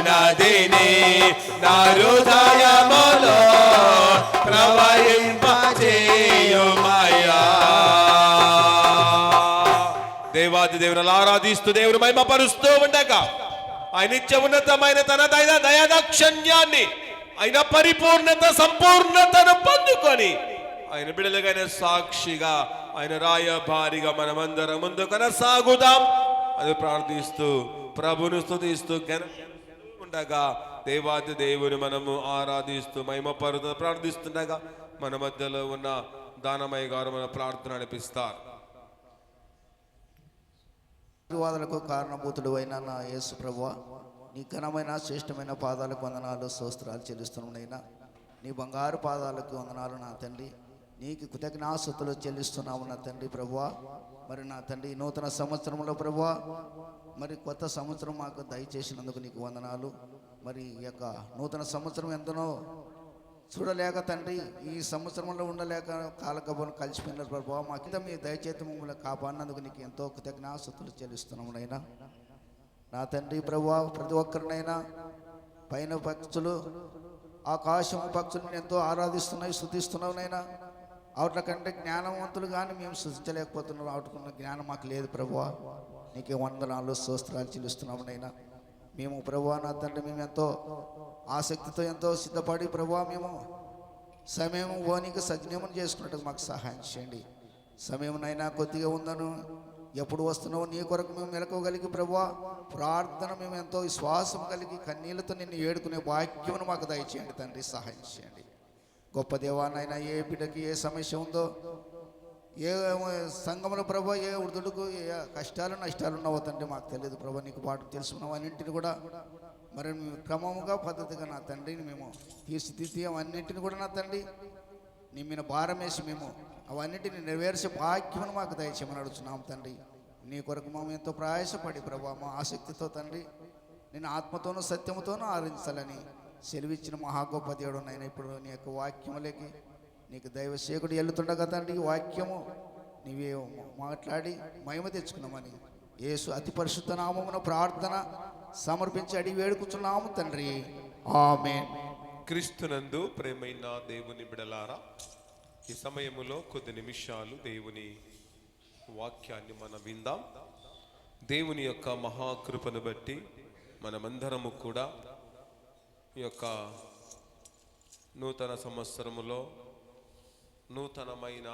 నదిని నా హృదయములో ప్రవహింపచేయుమయ్యా. దేవాది దేవుని ఆరాధిస్తూ దేవుని మహిమపరుస్తూ ఉండగా ఆయన నిత్య ఉన్నతమైన తన దయాదాక్షణ్యాన్ని ఆయన పరిపూర్ణత సంపూర్ణతను పొందుకొని ఆయన బిడ్డలుగైన సాక్షిగా ఆయన రాయబారిగా మనమందరం ముందు కొనసాగుదాం అది ప్రార్థిస్తూ ప్రభును స్తుతిస్తూ ఉండగా దేవాది దేవుని మనము ఆరాధిస్తూ మహిమపరుత ప్రార్థిస్తుండగా మన మధ్యలో ఉన్న దానమయ్య గారు మన ప్రార్థన నడిపిస్తారు. ఆశీర్వాదాలకు కారణభూతుడు అయిన నా యేసు ప్రభువా, నీ ఘనమైన శ్రేష్టమైన పాదాలకు వందనాలు స్తోత్రాలు చెల్లిస్తున్నానైనా. నీ బంగారు పాదాలకు వందనాలు నా తండ్రి. నీకు కృతజ్ఞతాస్తుతులు చెల్లిస్తున్నాము నా తండ్రి ప్రభువా. మరి నా తండ్రి నూతన సంవత్సరంలో ప్రభువా, మరి కొత్త సంవత్సరం మాకు దయచేసినందుకు నీకు వందనాలు. మరి ఈ యొక్క నూతన సంవత్సరం ఎంతనో చూడలేక తండ్రి, ఈ సంవత్సరంలో ఉండలేక కాలగబను కలిసిపోయినారు ప్రభువా. మా కింద మీ దయచేతి మమ్మల్ని కాపాడినందుకు నీకు ఎంతో కృతజ్ఞతాస్తుతులు చెల్లిస్తున్నాము నైనా. నా తండ్రి ప్రభువా, ప్రతి ఒక్కరినైనా పైన పక్షులు ఆకాశం పక్షులను ఎంతో ఆరాధిస్తున్నాయి, స్తుతిస్తున్నావు నైనా. వాటి కంటే జ్ఞానవంతులు కానీ మేము సృష్టించలేకపోతున్నాం. వాటికున్న జ్ఞానం మాకు లేదు ప్రభువా. నీకే వందనాలు స్తోత్రాలు చెల్లిస్తున్నాము నైనా. మేము ప్రభువా నా తండ్రి, మేము ఎంతో ఆసక్తితో ఎంతో సిద్ధపడి ప్రభువా మేము సమయం ఓనికి సజ్ఞమం చేసుకున్నట్టు మాకు సహాయం చేయండి. సమయంనైనా కొద్దిగా ఉందను, ఎప్పుడు వస్తున్నావో నీ కొరకు మేము మెలకోగలిగి ప్రభువా ప్రార్థన మేము ఎంతో విశ్వాసం కలిగి కన్నీళ్లతో నిన్ను ఏడుకునే వాక్యమును మాకు దయచేయండి తండ్రి, సహాయం చేయండి. గొప్ప దేవానైనా ఏ బిడ్డకి ఏ సమస్య ఉందో, ఏ సంఘంలో ప్రభు ఏ వృద్ధుడుకు ఏ కష్టాలు నష్టాలు ఉన్నావో తండ్రి మాకు తెలియదు ప్రభు. నీకు పాటు తెలుసుకున్నావు అన్నింటిని కూడా మరి క్రమముగా పద్ధతిగా నా తండ్రిని మేము తీర్చిదిద్ది అవన్నింటిని కూడా నా తండ్రి నీ మీద భారం వేసి మేము అవన్నింటిని నెరవేర్చే భాగ్యమును మాకు దయచేయమని అడుగుతున్నాము తండ్రి. నీ కొరకు మేము ఎంతో ప్రయాసపడి ప్రభు మా ఆసక్తితో తండ్రి నేను ఆత్మతోనూ సత్యముతోనూ ఆరాధించాలని సెలవిచ్చిన మహాగొప్ప దేవుడు నైనా. ఇప్పుడు నీ యొక్క వాక్యములకి నీకు దైవసేకుడు వెళ్తుండగా తండ్రి వాక్యము నీవే మాట్లాడి మహిమ తెచ్చుకున్నామని యేసు అతి పరిశుద్ధ నామమున ప్రార్థన సమర్పించి అడిగి వేడుకుచున్నాము తండ్రి, ఆమేన్. క్రీస్తునందు ప్రేమైన దేవుని బిడలారా, ఈ సమయములో కొద్ది నిమిషాలు దేవుని వాక్యాన్ని మనం విందాం. దేవుని యొక్క మహాకృపను బట్టి మనమందరము కూడా ఈ యొక్క నూతన సంవత్సరములో నూతనమైన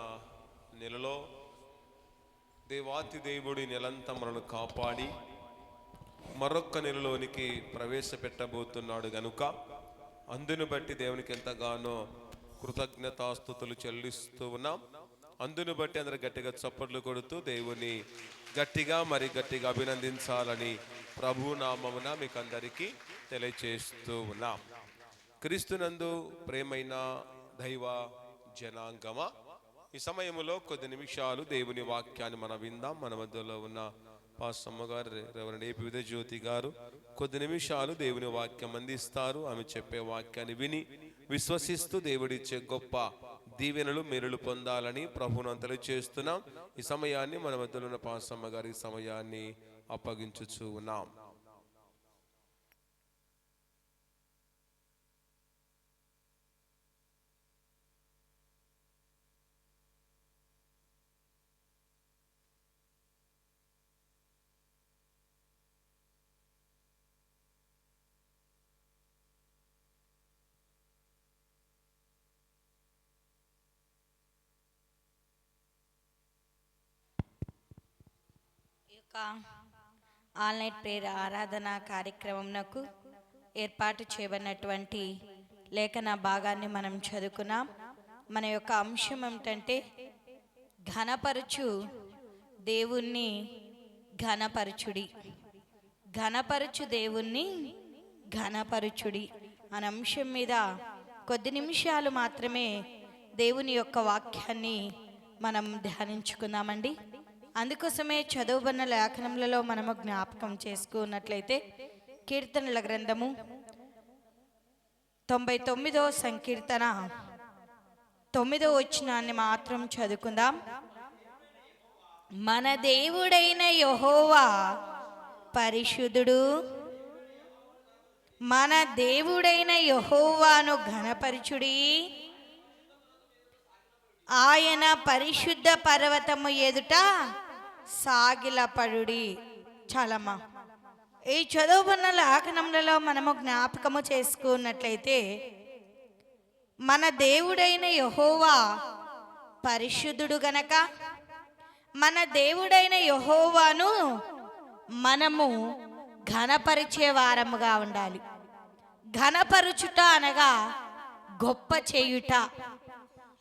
నెలలో దేవాతి దేవుడి నెలంతా మనను కాపాడి మరొక్క నెలలోనికి ప్రవేశపెట్టబోతున్నాడు గనుక అందును బట్టి దేవునికి ఎంతగానో కృతజ్ఞతాస్తుతులు చెల్లిస్తూ ఉన్నాం. అందును బట్టి అందరూ గట్టిగా చప్పట్లు కొడుతూ దేవుని గట్టిగా అభినందించాలని ప్రభు నామమున మీకు అందరికీ తెలియచేస్తూ ఉన్నాం. క్రీస్తునందు ప్రేమైన దైవ జనాంగమా, ఈ సమయంలో కొద్ది నిమిషాలు దేవుని వాక్యాన్ని మనం విందాం. మన మధ్యలో ఉన్న పాస్టమ్మ గారు రెవరెండ్ ఏపీ విజయజ్యోతి గారు కొద్ది నిమిషాలు దేవుని వాక్యం అందిస్తారు. ఆమె చెప్పే వాక్యాన్ని విని విశ్వసిస్తూ దేవుడిచ్చే గొప్ప దీవెనలు మేలులు పొందాలని ప్రభువును తెలియజేస్తున్నాం. ఈ సమయాన్ని మన మధ్యలో ఉన్న పాస్టమ్మ గారి సమయాన్ని అప్పగించుచూ ఉన్నాం. ఆన్లైన్ ప్రేయర్ ఆరాధన కార్యక్రమంకు ఏర్పాటు చేయబడినటువంటి లేఖన భాగాన్ని మనం చదువుకున్నాం. మన యొక్క అంశం ఏమిటంటే ఘనపరచు దేవుణ్ణి ఘనపరచుడి, ఘనపరచు దేవుణ్ణి ఘనపరచుడి అనే అంశం మీద కొద్ది నిమిషాలు మాత్రమే దేవుని యొక్క వాక్యాన్ని మనం ధ్యానించుకుందామండి. అందుకోసమే చదువుబడిన లేఖనములలో మనము జ్ఞాపకం చేసుకున్నట్లయితే కీర్తనల గ్రంథము 99వ సంకీర్తన 9వ వచనాన్ని మాత్రం చదువుకుందాం. మన దేవుడైన యెహోవా పరిశుద్ధుడు, మన దేవుడైన యెహోవాను ఘనపరచుడి, ఆయన పరిశుద్ధ పర్వతము ఎదుట సాగిలపడుడి. చాలమ్మా. ఈ చదువుకున్న లేఖనములలో మనము జ్ఞాపకము చేసుకున్నట్లయితే మన దేవుడైన యెహోవా పరిశుద్ధుడు గనక మన దేవుడైన యెహోవాను మనము ఘనపరిచే వారముగా ఉండాలి. ఘనపరుచుట అనగా గొప్ప చేయుట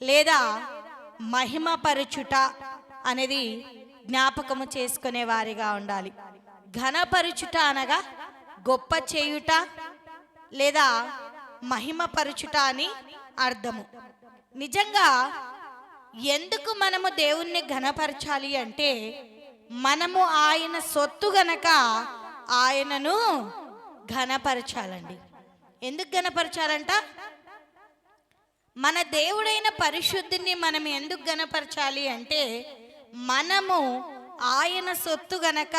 లేదా మహిమపరచుట అనేది జ్ఞాపకము చేసుకునే వారిగా ఉండాలి. ఘనపరుచుట అనగా గొప్ప చేయుట లేదా మహిమపరచుట అని అర్థము. నిజంగా ఎందుకు మనము దేవుణ్ణి ఘనపరచాలి అంటే మనము ఆయన సొత్తు గనక ఆయనను ఘనపరచాలండి. ఎందుకు ఘనపరచాలంట? మన దేవుడైన పరిశుద్ధిని మనం ఎందుకు ఘనపరచాలి అంటే మనము ఆయన సొత్తు గనక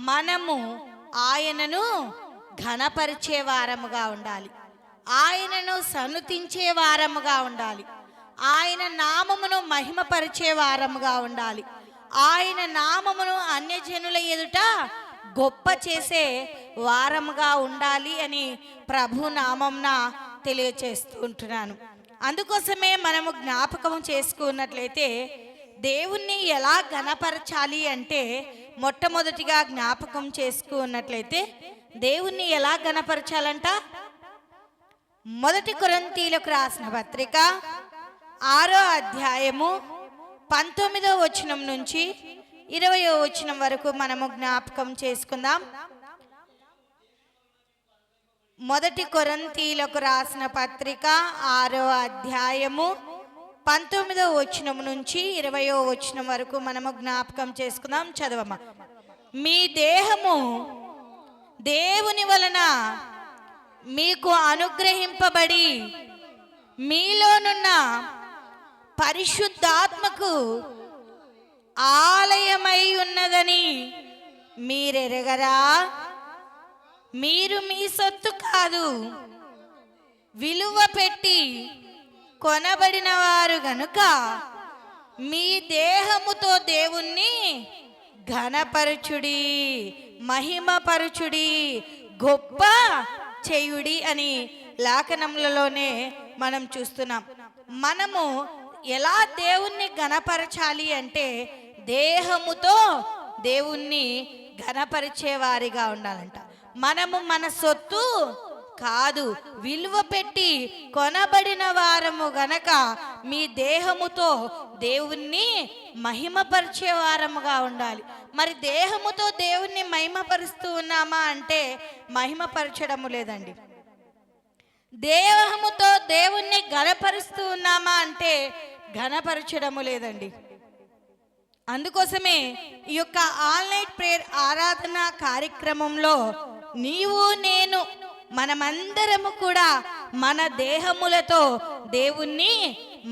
మనము ఆయనను ఘనపరిచే వారముగా ఉండాలి. ఆయనను సన్నుతించే వారముగా ఉండాలి. ఆయన నామమును మహిమపరిచే వారముగా ఉండాలి. ఆయన నామమును అన్యజనుల ఎదుట గొప్ప చేసే వారముగా ఉండాలి అని ప్రభు నామంన తెలియచేస్తూ ఉంటున్నాను. అందుకోసమే మనము జ్ఞాపకం చేసుకున్నట్లయితే దేవుణ్ణి ఎలా ఘనపరచాలి అంటే మొట్టమొదటిగా జ్ఞాపకం చేసుకున్నట్లయితే దేవుణ్ణి ఎలా ఘనపరచాలంట? 1 కొరింథీయులకు రాసిన పత్రిక 6వ అధ్యాయము 19వ వచనం నుంచి 20వ వచనం వరకు మనము జ్ఞాపకం చేసుకుందాం. 1 కొరింథీయులకు రాసిన పత్రిక 6వ అధ్యాయము 19వ వచనం నుంచి 20వ వచనం వరకు మనము జ్ఞాపకం చేసుకుందాం. చదవమ్మా. మీ దేహము దేవుని వలన మీకు అనుగ్రహింపబడి మీలోనున్న పరిశుద్ధాత్మకు ఆలయమై ఉన్నదని మీరెరగరా? మీరు మీ సొత్తు కాదు, విలువ పెట్టి కొనబడిన వారు గనుక మీ దేహముతో దేవుణ్ణి ఘనపరచుడి, మహిమపరచుడి, గొప్ప చేయుడి అని లేఖనములలోనే మనం చూస్తున్నాం. మనము ఎలా దేవుణ్ణి ఘనపరచాలి అంటే దేహముతో దేవుణ్ణి ఘనపరిచే వారిగా ఉండాలంట. మనము మన సొత్తు కాదు, విలువ పెట్టి కొనబడిన వారము గనక మీ దేహముతో దేవుణ్ణి మహిమపరిచే వారముగా ఉండాలి. మరి దేహముతో దేవుణ్ణి మహిమపరుస్తూ ఉన్నామా అంటే మహిమపరచడము లేదండి. దేహముతో దేవుణ్ణి ఘనపరుస్తూ ఉన్నామా అంటే ఘనపరచడము లేదండి. అందుకోసమే ఈ యొక్క ఆన్లైన్ ప్రేయర్ ఆరాధన కార్యక్రమంలో నీవు నేను మనమందరము కూడా మన దేహములతో దేవుణ్ణి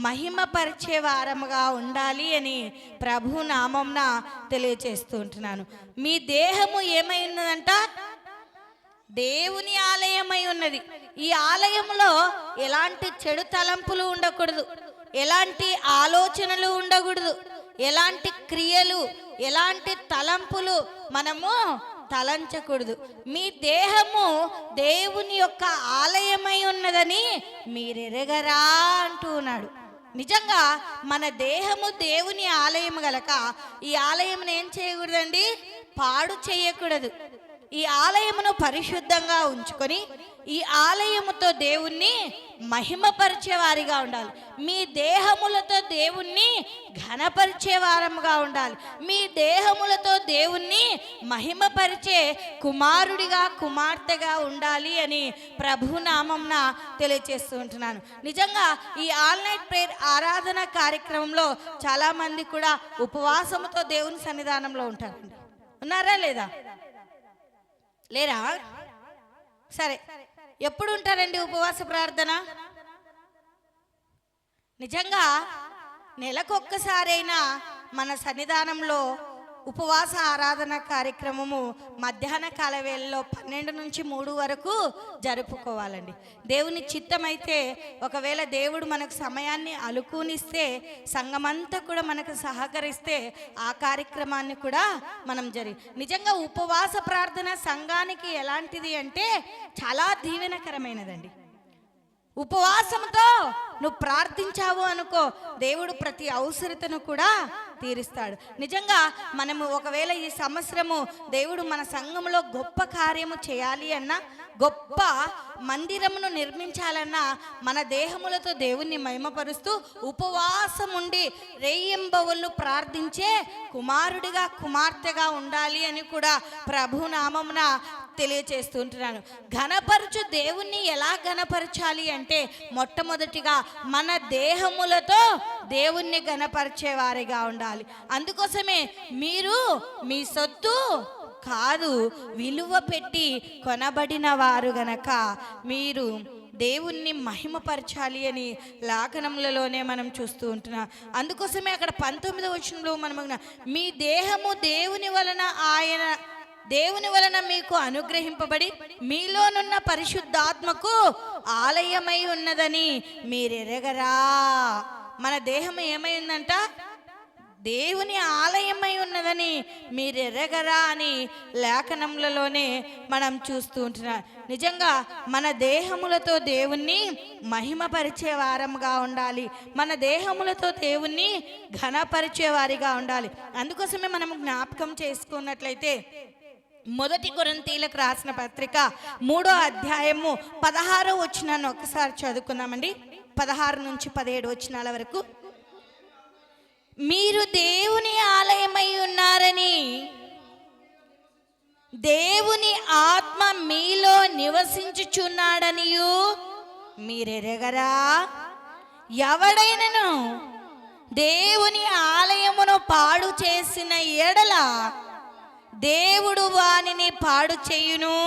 మహిమపరిచే వారముగా ఉండాలి అని ప్రభు నామంన తెలియచేస్తూ ఉంటున్నాను. మీ దేహము ఏమై ఉన్నదంట? దేవుని ఆలయమై ఉన్నది. ఈ ఆలయంలో ఎలాంటి చెడు తలంపులు ఉండకూడదు, ఎలాంటి ఆలోచనలు ఉండకూడదు, ఎలాంటి క్రియలు, ఎలాంటి తలంపులు మనము తలంచకూడదు. మీ దేహము దేవుని యొక్క ఆలయమై ఉన్నదని మీరెరగరా అంటూ ఉన్నాడు. నిజంగా మన దేహము దేవుని ఆలయం గలక ఈ ఆలయమును ఏం చేయకూడదండి? పాడు చేయకూడదు. ఈ ఆలయమును పరిశుద్ధంగా ఉంచుకొని ఈ ఆలయముతో దేవుణ్ణి మహిమపరిచే వారిగా ఉండాలి. మీ దేహములతో దేవుణ్ణి ఘనపరిచే వారముగా ఉండాలి. మీ దేహములతో దేవుణ్ణి మహిమపరిచే కుమారుడిగా కుమార్తెగా ఉండాలి అని ప్రభు నామంన తెలియజేస్తూ ఉంటున్నాను. నిజంగా ఈ ఆన్లైన్ ప్రేయర్ ఆరాధన కార్యక్రమంలో చాలామంది కూడా ఉపవాసముతో దేవుని సన్నిధానంలో ఉంటారండి. ఉన్నారా లేదా? లేరా? సరే, ఎప్పుడు ఉంటారండి ఉపవాస ప్రార్థన? నిజంగా నెలకొక్కసారైనా మన సన్నిధానంలో ఉపవాస ఆరాధన కార్యక్రమము మధ్యాహ్న కాల వేళలో 12 నుంచి 3 వరకు జరుపుకోవాలండి. దేవుని చిత్తమైతే ఒకవేళ దేవుడు మనకు సమయాన్ని అనుకూలిస్తే, సంఘమంతా కూడా మనకు సహకరిస్తే ఆ కార్యక్రమాన్ని కూడా మనం నిజంగా ఉపవాస ప్రార్థన సంఘానికి ఎలాంటిది అంటే చాలా దీవెనకరమైనదండి. ఉపవాసంతో నువ్వు ప్రార్థించావు అనుకో, దేవుడు ప్రతి అవసరతను కూడా తీరుస్తాడు. నిజంగా మనము ఒకవేళ ఈ సంవత్సరము దేవుడు మన సంఘంలో గొప్ప కార్యము చేయాలి అన్నా, గొప్ప మందిరమును నిర్మించాలన్నా, మన దేహములతో దేవుణ్ణి మహిమపరుస్తూ ఉపవాసం ఉండి రేయింబవళ్ళు ప్రార్థించే కుమారుడిగా కుమార్తెగా ఉండాలి అని కూడా ప్రభు నామమున తెలియచేస్తుంటున్నాను. ఘనపరచు దేవుణ్ణి ఎలా ఘనపరచాలి అంటే మొట్టమొదటిగా మన దేహములతో దేవుణ్ణి ఘనపరిచే వారిగా ఉండాలి. అందుకోసమే మీరు మీ సొత్తు కాదు, విలువ పెట్టి కొనబడిన వారు గనక మీరు దేవుణ్ణి మహిమపరచాలి అని లేఖనములలోనే మనం చూస్తూ ఉంటున్నాం. అందుకోసమే అక్కడ 19వ వచనంలో మనం మీ దేహము దేవుని వలన మీకు అనుగ్రహింపబడి మీలోనున్న పరిశుద్ధాత్మకు ఆలయమై ఉన్నదని మీరెరగరా. మన దేహం ఏమై ఉందంట? దేవుని ఆలయమై ఉన్నదని మీరెరగరా అని లేఖనములలోనే మనం చూస్తూ ఉంటున్నాం. నిజంగా మన దేహములతో దేవుణ్ణి మహిమపరిచే వారంగా ఉండాలి, మన దేహములతో దేవుణ్ణి ఘనపరిచే వారిగా ఉండాలి. అందుకోసమే మనం జ్ఞాపకం చేసుకున్నట్లయితే 1 కొరింథీయులకు రాసిన పత్రిక 3వ అధ్యాయము 16వ వచనాన్ని ఒకసారి చదువుకుందామండి. 16 నుంచి 17 వచనాల వరకు. మీరు దేవుని ఆలయమై ఉన్నారని, దేవుని ఆత్మ మీలో నివసించుచున్నాడనియు మీరెరగరా. ఎవడైనను దేవుని ఆలయమును పాడు చేసిన ఎడల దేవుడు వానిని పాడు చేయును.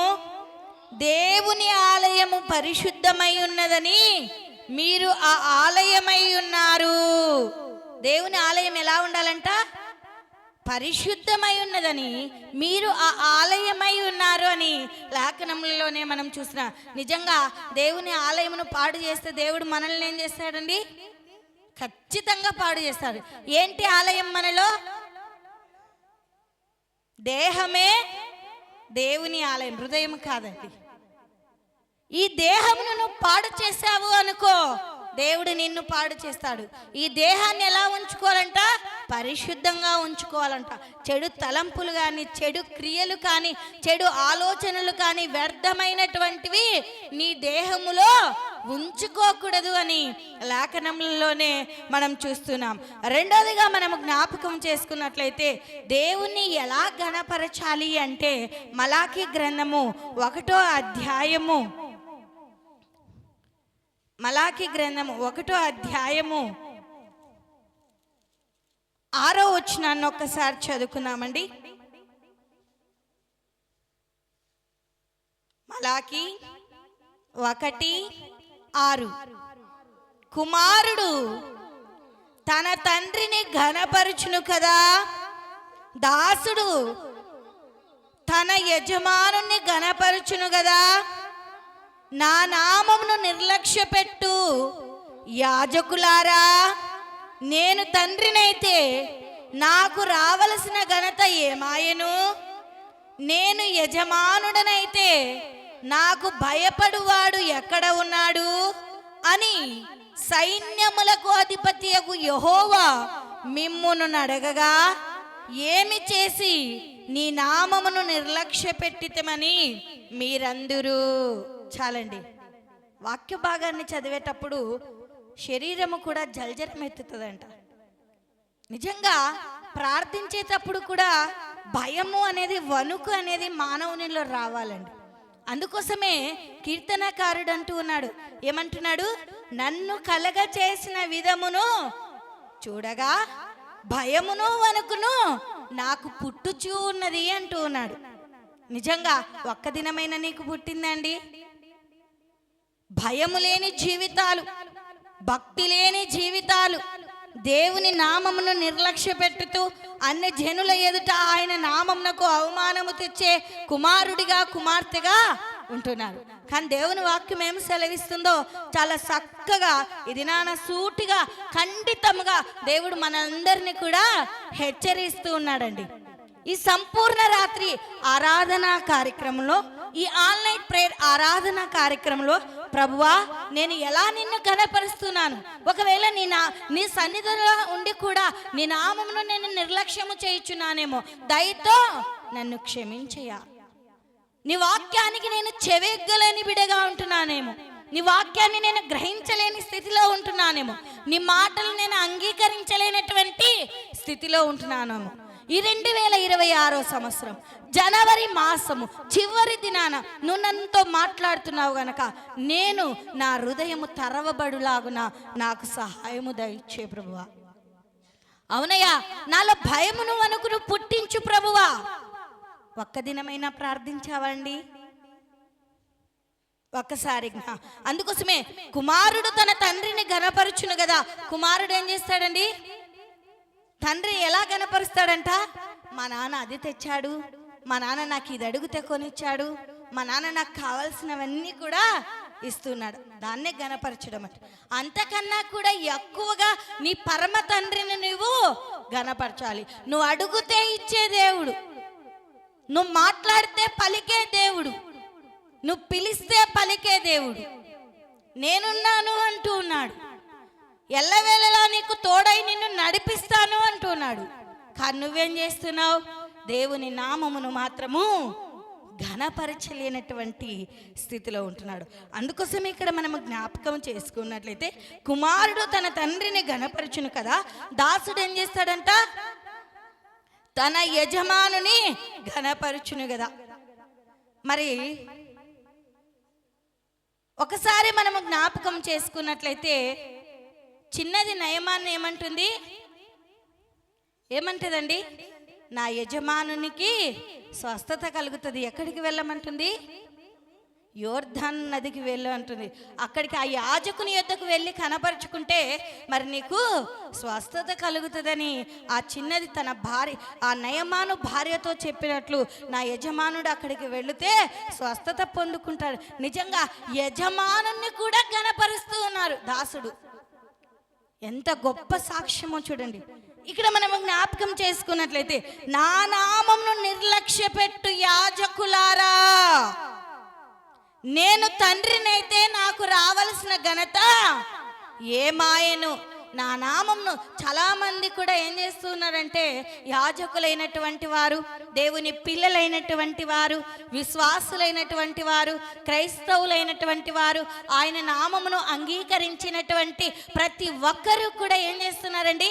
దేవుని ఆలయము పరిశుద్ధమై ఉన్నదని మీరు ఆ ఆలయమై ఉన్నారు. దేవుని ఆలయం ఎలా ఉండాలంట? పరిశుద్ధమై ఉన్నదని మీరు ఆ ఆలయమై ఉన్నారు అని లేఖనములలోనే మనం చూస్తున్నాం. నిజంగా దేవుని ఆలయమును పాడు చేస్తే దేవుడు మనల్ని ఏం చేస్తాడండి? ఖచ్చితంగా పాడు చేస్తాడు. ఏంటి ఆలయం? మనలో దేహమే దేవుని ఆలయం, హృదయం కాదండి. ఈ దేహమును నువ్వు పాడు చేసావు అనుకో, దేవుడు నిన్ను పాడు చేస్తాడు. ఈ దేహాన్ని ఎలా ఉంచుకోవాలంట? పరిశుద్ధంగా ఉంచుకోవాలంట. చెడు తలంపులు కానీ, చెడు క్రియలు కానీ, చెడు ఆలోచనలు కానీ, వ్యర్థమైనటువంటివి నీ దేహములో ఉంచుకోకూడదు అని లేఖనములలోనే మనం చూస్తున్నాం. రెండోదిగా మనం జ్ఞాపకం చేసుకున్నట్లయితే దేవుణ్ణి ఎలా ఘనపరచాలి అంటే మలాకీ గ్రంథము 1వ అధ్యాయము 1వ అధ్యాయము 6వ వచనాన్ని ఒక్కసారి చదువుకున్నామండి. మలాకీ 1:6. కుమారుడు తన తండ్రిని ఘనపరచును కదా, దాసుడు తన యజమానుని ఘనపరచును కదా. నా నామమును నిర్లక్ష్యపెట్టు యాజకులారా, నేను తండ్రినైతే నాకు రావలసిన ఘనత ఏమాయను? నేను యజమానుడనైతే నాకు భయపడువాడు ఎక్కడ ఉన్నాడు అని సైన్యములకు అధిపతియగు యెహోవా మిమ్మును అడగగా ఏమి చేసి నీ నామమును నిర్లక్ష్య పెట్టితమని మీరందరూ. చాలండి. వాక్య భాగాన్ని చదివేటప్పుడు శరీరము కూడా జల్జరం ఎత్తుతుందంట. నిజంగా ప్రార్థించేటప్పుడు కూడా భయము అనేది, వణుకు అనేది మానవునిలో రావాలండి. అందుకోసమే కీర్తనకారుడు అంటూ ఉన్నాడు, ఏమంటున్నాడు? నన్ను కలగ చేసిన విధమును చూడగా భయమును వణుకును నాకు పుట్టుచూ ఉన్నది అంటూ ఉన్నాడు. నిజంగా ఒక్క దినమైన నీకు పుట్టిందండి? భయము లేని జీవితాలు, భక్తి లేని జీవితాలు, దేవుని నామమును నిర్లక్ష్య పెట్టుతూ అన్ని జనుల ఎదుట ఆయన నామమునకు అవమానము తెచ్చే కుమారుడిగా కుమార్తెగా ఉంటున్నారు. కానీ దేవుని వాక్యం ఏమి సెలవిస్తుందో చాలా చక్కగా ఇది నాన్న సూటిగా ఖండితముగా దేవుడు మనందరినీ కూడా హెచ్చరిస్తూ ఉన్నాడండి. ఈ సంపూర్ణ రాత్రి ఆరాధన కార్యక్రమంలో, ఈ ఆన్లైన్ ప్రేయర్ ఆరాధన కార్యక్రమంలో ప్రభువా నేను ఎలా నిన్ను ఘనపరుస్తున్నాను, ఒకవేళ నీ సన్నిధిలో ఉండి కూడా నీ నామమును నేను నిర్లక్ష్యము చేయుచున్నానేమో, దయతో నన్ను క్షమించయ్యా. నీ వాక్యానికి నేను చెవెగ్గలేని బిడగా ఉంటున్నానేమో, నీ వాక్యాన్ని నేను గ్రహించలేని స్థితిలో ఉంటున్నానేమో, నీ మాటలు నేను అంగీకరించలేనటువంటి స్థితిలో ఉంటున్నానేమో. ఈ 2026 సంవత్సరం జనవరి మాసము చివరి దినాన నువ్వు నన్నతో మాట్లాడుతున్నావు గనక నేను నా హృదయము తెరవబడులాగున నాకు సహాయము దయచే ప్రభువా. అవునయ్యా, నాలో భయమును వణుకును పుట్టించు ప్రభువా. ఒక్క దినమైనా ప్రార్థించావండి? ఒక్కసారి. అందుకోసమే కుమారుడు తన తండ్రిని ఘనపరచును కదా. కుమారుడు ఏం చేస్తాడండి? తండ్రి ఎలా గణపరుస్తాడంట? మా నాన్న అది తెచ్చాడు, మా నాన్న నాకు ఇది అడిగితే కొనిచ్చాడు, మా నాన్న నాకు కావాల్సినవన్నీ కూడా ఇస్తున్నాడు. దాన్నే గణపరచడం అంటే. అంతకన్నా కూడా ఎక్కువగా నీ పరమ తండ్రిని నువ్వు గణపరచాలి. నువ్వు అడుగుతే ఇచ్చే దేవుడు, నువ్వు మాట్లాడితే పలికే దేవుడు, నువ్వు పిలిస్తే పలికే దేవుడు. నేనున్నాను అంటూ ఉన్నాడు. ఎల్లవేళలా నీకు తోడై నిన్ను నడిపిస్తాను అంటున్నాడు. కానీ నువ్వేం చేస్తున్నావు? దేవుని నామమును మాత్రము ఘనపరచలేనటువంటి స్థితిలో ఉంటున్నాడు. అందుకోసం ఇక్కడ మనము జ్ఞాపకం చేసుకున్నట్లయితే కుమారుడు తన తండ్రిని ఘనపరచును కదా, దాసుడు ఏం చేస్తాడంట? తన యజమానుని ఘనపరచును కదా. మరి ఒకసారి మనము జ్ఞాపకం చేసుకున్నట్లయితే చిన్నది నయమాన్ని ఏమంటుందండి? నా యజమానునికి స్వస్థత కలుగుతుంది. ఎక్కడికి వెళ్ళమంటుంది? యోర్ధాన్ నదికి వెళ్ళు అంటుంది. అక్కడికి ఆ యాజకుని యొద్దకు వెళ్ళి కనపరుచుకుంటే మరి నీకు స్వస్థత కలుగుతుందని ఆ చిన్నది తన భార్య, ఆ నయమాను భార్యతో చెప్పినట్లు నా యజమానుడు అక్కడికి వెళితే స్వస్థత పొందుకుంటాడు. నిజంగా యజమానుని కూడా గణపరుస్తూ ఉన్నారు దాసుడు. ఎంత గొప్ప సాక్ష్యమో చూడండి. ఇక్కడ మనం జ్ఞాపకం చేసుకున్నట్లయితే నా నామమును నిర్లక్ష్య పెట్టు యాజకులారా, నేను తండ్రినైతే నాకు రావలసిన ఘనత ఏమాయను. నా నామంను చాలా మంది కూడా ఏం చేస్తున్నారంటే యాజకులైనటువంటి వారు, దేవుని పిల్లలైనటువంటి వారు, విశ్వాసులైనటువంటి వారు, క్రైస్తవులైనటువంటి వారు, ఆయన నామమును అంగీకరించినటువంటి ప్రతి ఒక్కరూ కూడా ఏం చేస్తున్నారండి?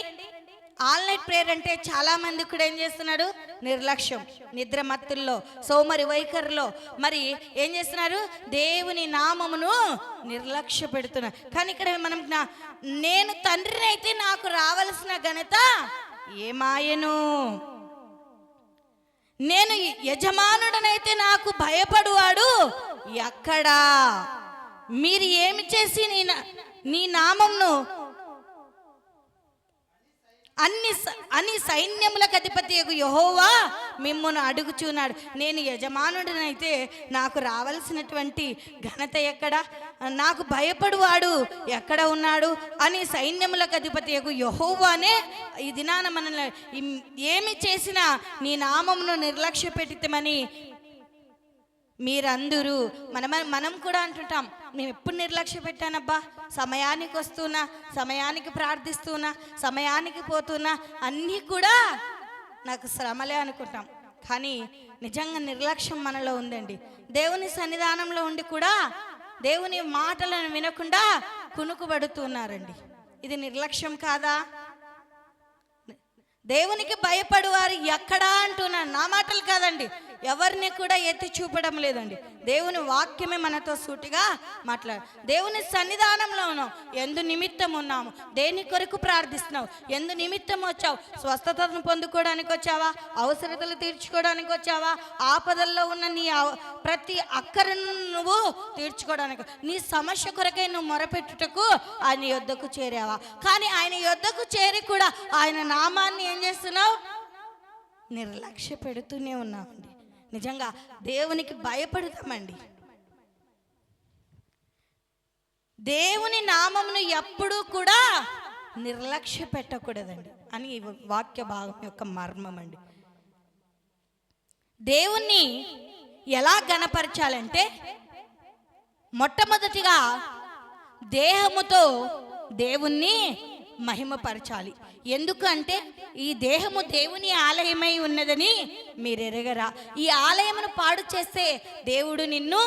ఆన్లైన్ ప్రేయర్ అంటే చాలా మంది కూడా ఏం చేస్తున్నాడు? నిర్లక్ష్యం, నిద్ర మత్తుల్లో, సోమరి వైఖరిలో మరి ఏం చేస్తున్నారు? దేవుని నామమును నిర్లక్ష్య పెడుతున్నారు. కానీ ఇక్కడ మనం నేను తండ్రిని అయితే నాకు రావలసిన ఘనత ఏమాయను, నేను యజమానుడనైతే నాకు భయపడువాడు ఎక్కడా, మీరు ఏమి చేసి నీ నామమును అన్ని సైన్యములకు అధిపతి యెహోవా మిమ్మును అడుగుచున్నాడు. నేను యజమానుడినైతే నాకు రావాల్సినటువంటి ఘనత ఎక్కడ, నాకు భయపడువాడు ఎక్కడ ఉన్నాడు అని సైన్యములకు అధిపతి యెహోవానే ఈ దినాన మనల్ని ఏమి చేసినా నీ నామమును నిర్లక్ష్య పెట్టితమని మీరందరూ మనం కూడా అంటుంటాం, మేము ఎప్పుడు నిర్లక్ష్య పెట్టానబ్బా, సమయానికి వస్తున్నా, సమయానికి ప్రార్థిస్తున్నా, సమయానికి పోతున్నా, అన్నీ కూడా నాకు శ్రమలే అనుకుంటాం. కానీ నిజంగా నిర్లక్ష్యం మనలో ఉందండి. దేవుని సన్నిధానంలో ఉండి కూడా దేవుని మాటలను వినకుండా కునుకుబడుతున్నారండి. ఇది నిర్లక్ష్యం కాదా? దేవునికి భయపడువారు ఎక్కడా అంటున్నాను. నా మాటలు కాదండి, ఎవరిని కూడా ఎత్తి చూపడం లేదండి. దేవుని వాక్యమే మనతో సూటిగా మాట్లాడు. దేవుని సన్నిధానంలో ఉన్నాం, ఎందు నిమిత్తం ఉన్నాము, దేని కొరకు ప్రార్థిస్తున్నావు, ఎందు నిమిత్తం వచ్చావు, స్వస్థతను పొందుకోవడానికి వచ్చావా, అవసరతలు తీర్చుకోవడానికి వచ్చావా, ఆపదల్లో ఉన్న నీ ప్రతి అక్కరను నువ్వు తీర్చుకోవడానికి, నీ సమస్య కొరకై నువ్వు మొరపెట్టుటకు ఆయన యొద్దకు చేరావా? కానీ ఆయన యొద్దకు చేరి కూడా ఆయన నామాన్ని ఏం చేస్తున్నావు? నిర్లక్ష్య పెడుతూనే ఉన్నామండి. నిజంగా దేవునికి భయపడతామండి. దేవుని నామమును ఎప్పుడూ కూడా నిర్లక్ష్య పెట్టకూడదండి అని ఈ వాక్య భాగం యొక్క మర్మం అండి. దేవుణ్ణి ఎలా గణపరచాలంటే మొట్టమొదటిగా దేహముతో దేవుణ్ణి మహిమపరచాలి. ఎందుకంటే ఈ దేహము దేవుని ఆలయమై ఉన్నదని మీరు ఎరగరా? ఈ ఆలయమును పాడు చేస్తే దేవుడు నిన్ను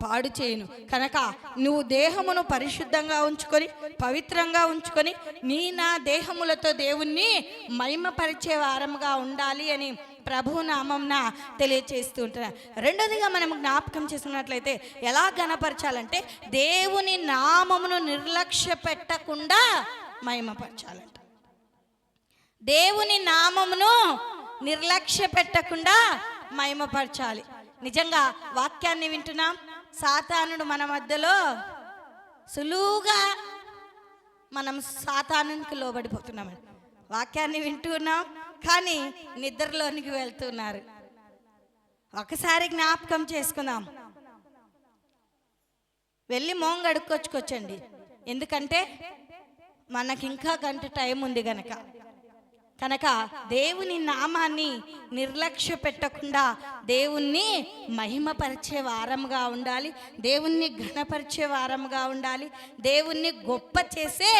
పాడు చేయను. కనుక నువ్వు దేహమును పరిశుద్ధంగా ఉంచుకొని పవిత్రంగా ఉంచుకొని నా దేహములతో దేవుణ్ణి మహిమపరిచే వారముగా ఉండాలి అని ప్రభు నామంన తెలియచేస్తూ ఉంటున్నారు. రెండోదిగా మనం జ్ఞాపకం చేసుకున్నట్లయితే ఎలా గణపరచాలంటే దేవుని నామమును నిర్లక్ష్య పెట్టకుండా మహిమపరచాలంట. దేవుని నామమును నిర్లక్ష్య పెట్టకుండా మహిమపరచాలి. నిజంగా వాక్యాన్ని వింటున్నాం, సాతానుడు మన మధ్యలో సులువుగా మనం సాతానునికి లోబడిపోతున్నామండి. వాక్యాన్ని వింటున్నాం కానీ నిద్రలోనికి వెళ్తున్నారు. ఒకసారి జ్ఞాపకం చేసుకుందాం, వెళ్ళి మోంగ అడుక్కొచ్చుకోవచ్చండి. ఎందుకంటే మనకి ఇంకా గంట టైం ఉంది కనుక దేవుని నామాన్ని నిర్లక్ష్య పెట్టకుండా దేవుణ్ణి మహిమపరిచే వారముగా ఉండాలి, దేవుణ్ణి ఘనపరిచే వారముగా ఉండాలి, దేవుణ్ణి గొప్ప చేసే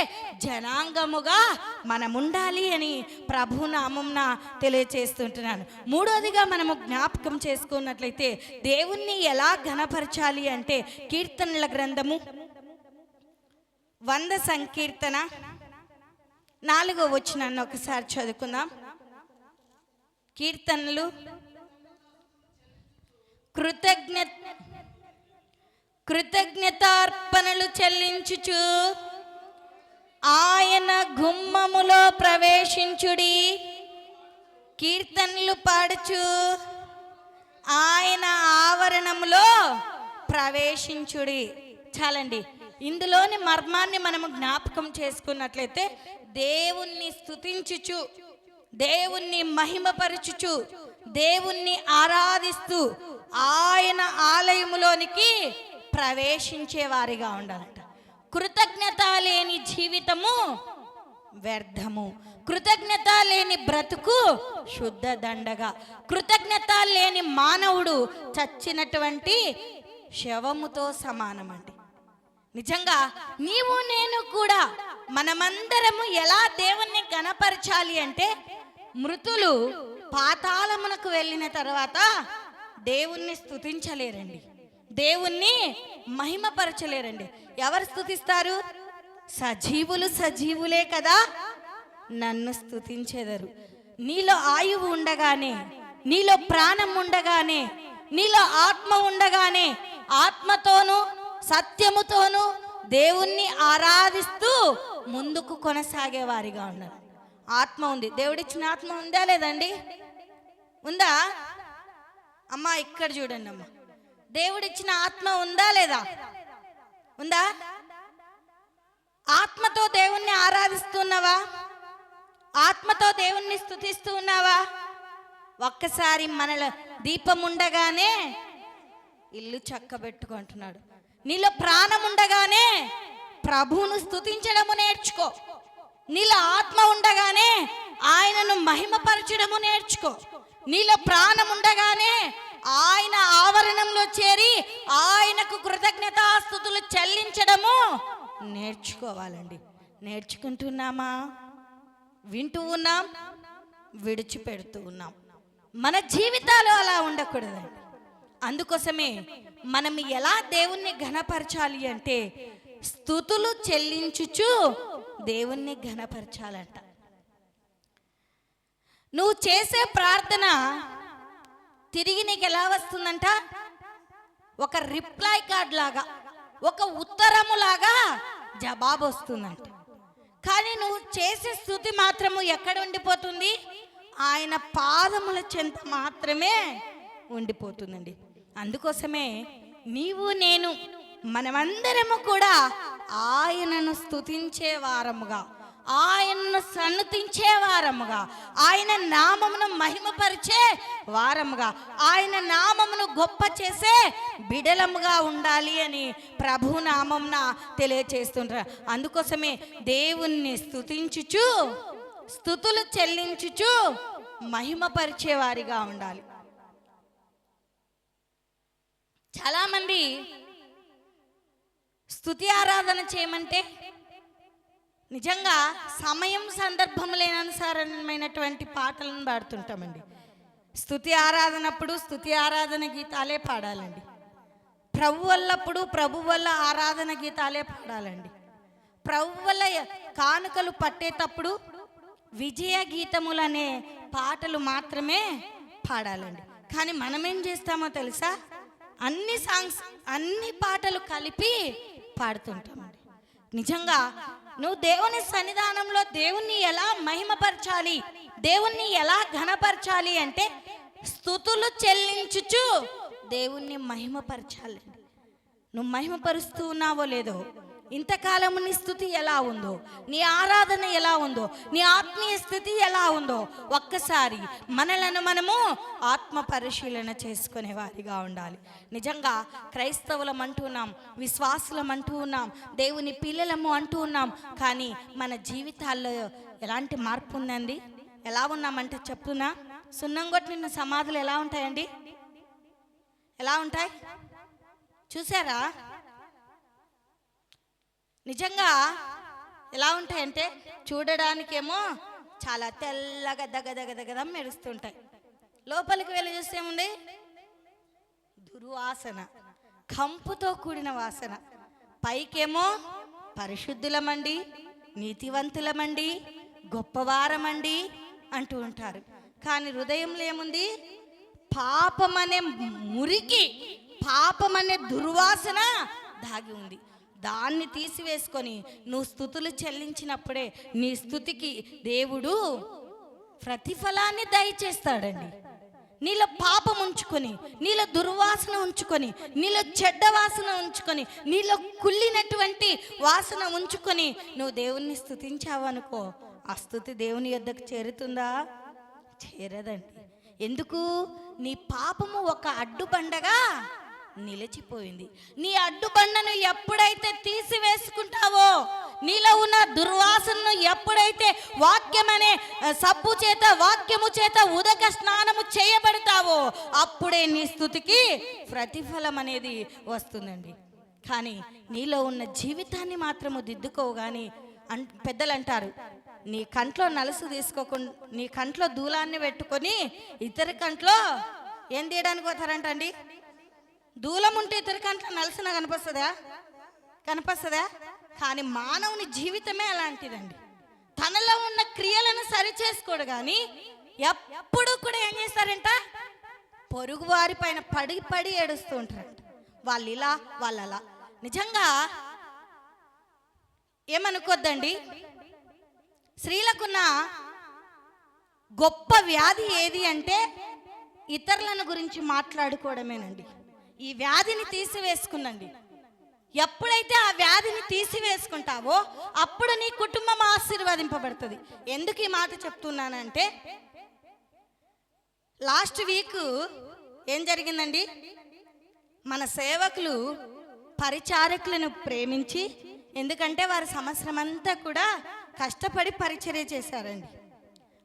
జనాంగముగా మనం ఉండాలి అని ప్రభు నామంన తెలియచేస్తుంటున్నాను. మూడోదిగా మనము జ్ఞాపకం చేసుకున్నట్లయితే దేవుణ్ణి ఎలా ఘనపరచాలి అంటే కీర్తనల గ్రంథము 100 సంకీర్తన 4వ వచనాన్ని ఒకసారి చదువుకుందాం. కీర్తనలు కృతజ్ఞతార్పణలు చెల్లించుచు ఆయన గుమ్మములో ప్రవేశించుడి. కీర్తనలు పాడుచు ఆయన ఆవరణములో ప్రవేశించుడి. చాలండి. ఇందులోని మర్మాన్ని మనము జ్ఞాపకం చేసుకున్నట్లయితే దేవుణ్ణి స్తుతించుచు, దేవుణ్ణి మహిమపరచుచు, దేవుణ్ణి ఆరాధిస్తూ ఆయన ఆలయములోనికి ప్రవేశించే వారిగా ఉండాలంట. కృతజ్ఞత లేని జీవితము వ్యర్థము, కృతజ్ఞత లేని బ్రతుకు శుద్ధ దండగా, కృతజ్ఞత లేని మానవుడు చచ్చినటువంటి శవముతో సమానమండి. నిజంగా నీవు నేను కూడా మనమందరము ఎలా దేవుణ్ణి గణపరచాలి అంటే మృతులు పాతాళమునకు వెళ్ళిన తర్వాత దేవుణ్ణి స్తుతించలేరండి, దేవుణ్ణి మహిమపరచలేరండి. ఎవరు స్తుతిస్తారు? సజీవులు సజీవులే కదా నన్ను స్తుతించెదరు. నీలో ఆయువు ఉండగానే, నీలో ప్రాణం ఉండగానే, నీలో ఆత్మ ఉండగానే ఆత్మతోనూ సత్యముతోనూ దేవుణ్ణి ఆరాధిస్తూ ముందుకు కొనసాగే వారిగా ఉన్నారు. ఆత్మ ఉంది, దేవుడిచ్చిన ఆత్మ ఉందా లేదండి? ఉందా అమ్మా? ఇక్కడ చూడండి అమ్మా, దేవుడిచ్చిన ఆత్మ ఉందా లేదా? ఉందా? ఆత్మతో దేవుణ్ణి ఆరాధిస్తున్నావా? ఆత్మతో దేవుణ్ణి స్తుతిస్తూ ఉన్నావా? ఒక్కసారి మనల దీపం ఉండగానే ఇల్లు చక్కబెట్టుకుంటున్నాడు. నీలో ప్రాణం ఉండగానే ప్రభువును స్తుతించడము నేర్చుకో. నీలో ఆత్మ ఉండగానే ఆయనను మహిమపరచడము నేర్చుకో. నీలో ప్రాణం ఉండగానే ఆయన ఆవరణంలో చేరి ఆయనకు కృతజ్ఞతాస్తుతులు చెల్లించడము నేర్చుకోవాలండి. నేర్చుకుంటున్నామా? వింటూ ఉన్నాం, విడిచిపెడుతూ ఉన్నాం. మన జీవితాలు అలా ఉండకూడదండి. అందుకోసమే మనం ఎలా దేవుణ్ణి ఘనపరచాలి అంటే స్తుతులు చెల్లించుచు దేవుణ్ణి ఘనపరచాలంట. నువ్వు చేసే ప్రార్థన తిరిగి నీకు ఎలా వస్తుందంట? ఒక రిప్లై కార్డ్ లాగా, ఒక ఉత్తరము లాగా జవాబు వస్తుందంట. కానీ నువ్వు చేసే స్తుతి మాత్రము ఎక్కడ ఉండిపోతుంది? ఆయన పాదముల చెంత మాత్రమే ఉండిపోతుందండి. అందుకోసమే నీవు నేను మనమందరము కూడా ఆయనను స్తుతించే వారముగా, ఆయనను సన్నుతించే వారముగా, ఆయన నామమును మహిమపరిచే వారముగా, ఆయన నామమును గొప్ప చేసే బిడలముగా ఉండాలి అని ప్రభు నామమున తెలియచేస్తుంటారు. అందుకోసమే దేవుణ్ణి స్తుతించుచు, స్తుతులు చెల్లించుచు మహిమపరిచే వారిగా ఉండాలి. చాలామంది స్తుతి ఆరాధన చేయమంటే నిజంగా సమయం సందర్భం లేననుసారమైనటువంటి పాటలను పాడుతుంటామండి. స్తుతి ఆరాధనప్పుడు స్తుతి ఆరాధన గీతాలే పాడాలండి. ప్రభు వల్లప్పుడు ప్రభు వల్ల ఆరాధన గీతాలే పాడాలండి. ప్రభు వల్ల కానుకలు పట్టేటప్పుడు విజయ గీతములనే పాటలు మాత్రమే పాడాలండి. కానీ మనం ఏం చేస్తామో తెలుసా? అన్ని సాంగ్స్, అన్ని పాటలు కలిపి పాడుతుంటామండి. నిజంగా నువ్వు దేవుని సన్నిధానంలో దేవుణ్ణి ఎలా మహిమపరచాలి, దేవుణ్ణి ఎలా ఘనపరచాలి అంటే స్తుతులు చెల్లించుచు దేవుణ్ణి మహిమపరచాలి. నువ్వు మహిమపరుస్తూ ఉన్నావో లేదో, ఇంతకాలము నీ స్థుతి ఎలా ఉందో, నీ ఆరాధన ఎలా ఉందో, నీ ఆత్మీయ స్థితి ఎలా ఉందో ఒక్కసారి మనలను మనము ఆత్మ పరిశీలన చేసుకునే వారిగా ఉండాలి. నిజంగా క్రైస్తవులం అంటూ ఉన్నాం, విశ్వాసులం అంటూ ఉన్నాం, దేవుని పిల్లలము అంటూ ఉన్నాం. కానీ మన జీవితాల్లో ఎలాంటి మార్పు ఉందండి? ఎలా ఉన్నామంటే చెప్తున్నా, సున్నం కొట్టిన సమాధులు ఎలా ఉంటాయండి? ఎలా ఉంటాయి చూసారా? నిజంగా ఎలా ఉంటాయంటే చూడడానికేమో చాలా తెల్లగా దగదగదగదం మెరుస్తుంటాయి. లోపలికి వెళ్ళి చూస్తే ఏముంది? దుర్వాసన, కంపుతో కూడిన వాసన. పైకేమో పరిశుద్ధులమండి, నీతివంతులమండి, గొప్పవారమండి అంటూ ఉంటారు. కానీ హృదయంలో ఏముంది? పాపమనే మురికి, పాపమనే దుర్వాసన దాగి ఉంది. దాన్ని తీసివేసుకొని నువ్వు స్తుతులు చెల్లించినప్పుడే నీ స్తుతికి దేవుడు ప్రతిఫలాన్ని దయచేస్తాడండి. నీలో పాపం ఉంచుకొని, నీలో దుర్వాసన ఉంచుకొని, నీలో చెడ్డ వాసన ఉంచుకొని, నీలో కుళ్ళినటువంటి వాసన ఉంచుకొని నువ్వు దేవుణ్ణి స్తుతించావనుకో, ఆ స్తుతి దేవుని యొద్దకు చేరుతుందా? చేరదండి. ఎందుకు? నీ పాపము ఒక అడ్డుబండగా నిలిచిపోయింది. నీ అడ్డుబండను ఎప్పుడైతే తీసివేసుకుంటావో, నీలో ఉన్న దుర్వాసనను ఎప్పుడైతే వాక్యమనే సబ్బు చేత, వాక్యము చేత ఉదక స్నానము చేయబడతావో అప్పుడే నీ స్తుతికి ప్రతిఫలం అనేది వస్తుందండి. కానీ నీలో ఉన్న జీవితాన్ని మాత్రము దిద్దుకోవు. కానీ పెద్దలు అంటారు, నీ కంట్లో నలుసు తీసుకోకుండా, నీ కంట్లో దూలాన్ని పెట్టుకొని ఇతరి కంట్లో ఏం తీయడానికి పోతారంట అండి? దూలం ఉంటే ఇతరి కంట్లో నలుసున కనిపిస్తుందా? కనిపిస్తుందా? కానీ మానవుని జీవితమే అలాంటిదండి. తనలో ఉన్న క్రియలను సరి చేసుకోడు. కానీ ఎప్పుడు కూడా ఏం చేస్తారంట? పొరుగు వారి పైన పడి పడి ఏడుస్తూ ఉంటారంట. వాళ్ళు ఇలా, వాళ్ళు అలా. నిజంగా ఏమనుకోద్దండి, స్త్రీలకున్న గొప్ప వ్యాధి ఏది అంటే ఇతరులను గురించి మాట్లాడుకోవడమేనండి. ఈ వ్యాధిని తీసివేసుకునండి. ఎప్పుడైతే ఆ వ్యాధిని తీసివేసుకుంటావో అప్పుడు నీ కుటుంబం ఆశీర్వదింపబడుతుంది. ఎందుకు ఈ మాట చెప్తున్నానంటే, లాస్ట్ వీక్ ఏం జరిగిందండి? మన సేవకులు పరిచారకులను ప్రేమించి, ఎందుకంటే వారు సంవత్సరం అంతా కూడా కష్టపడి పరిచర్య చేశారండి.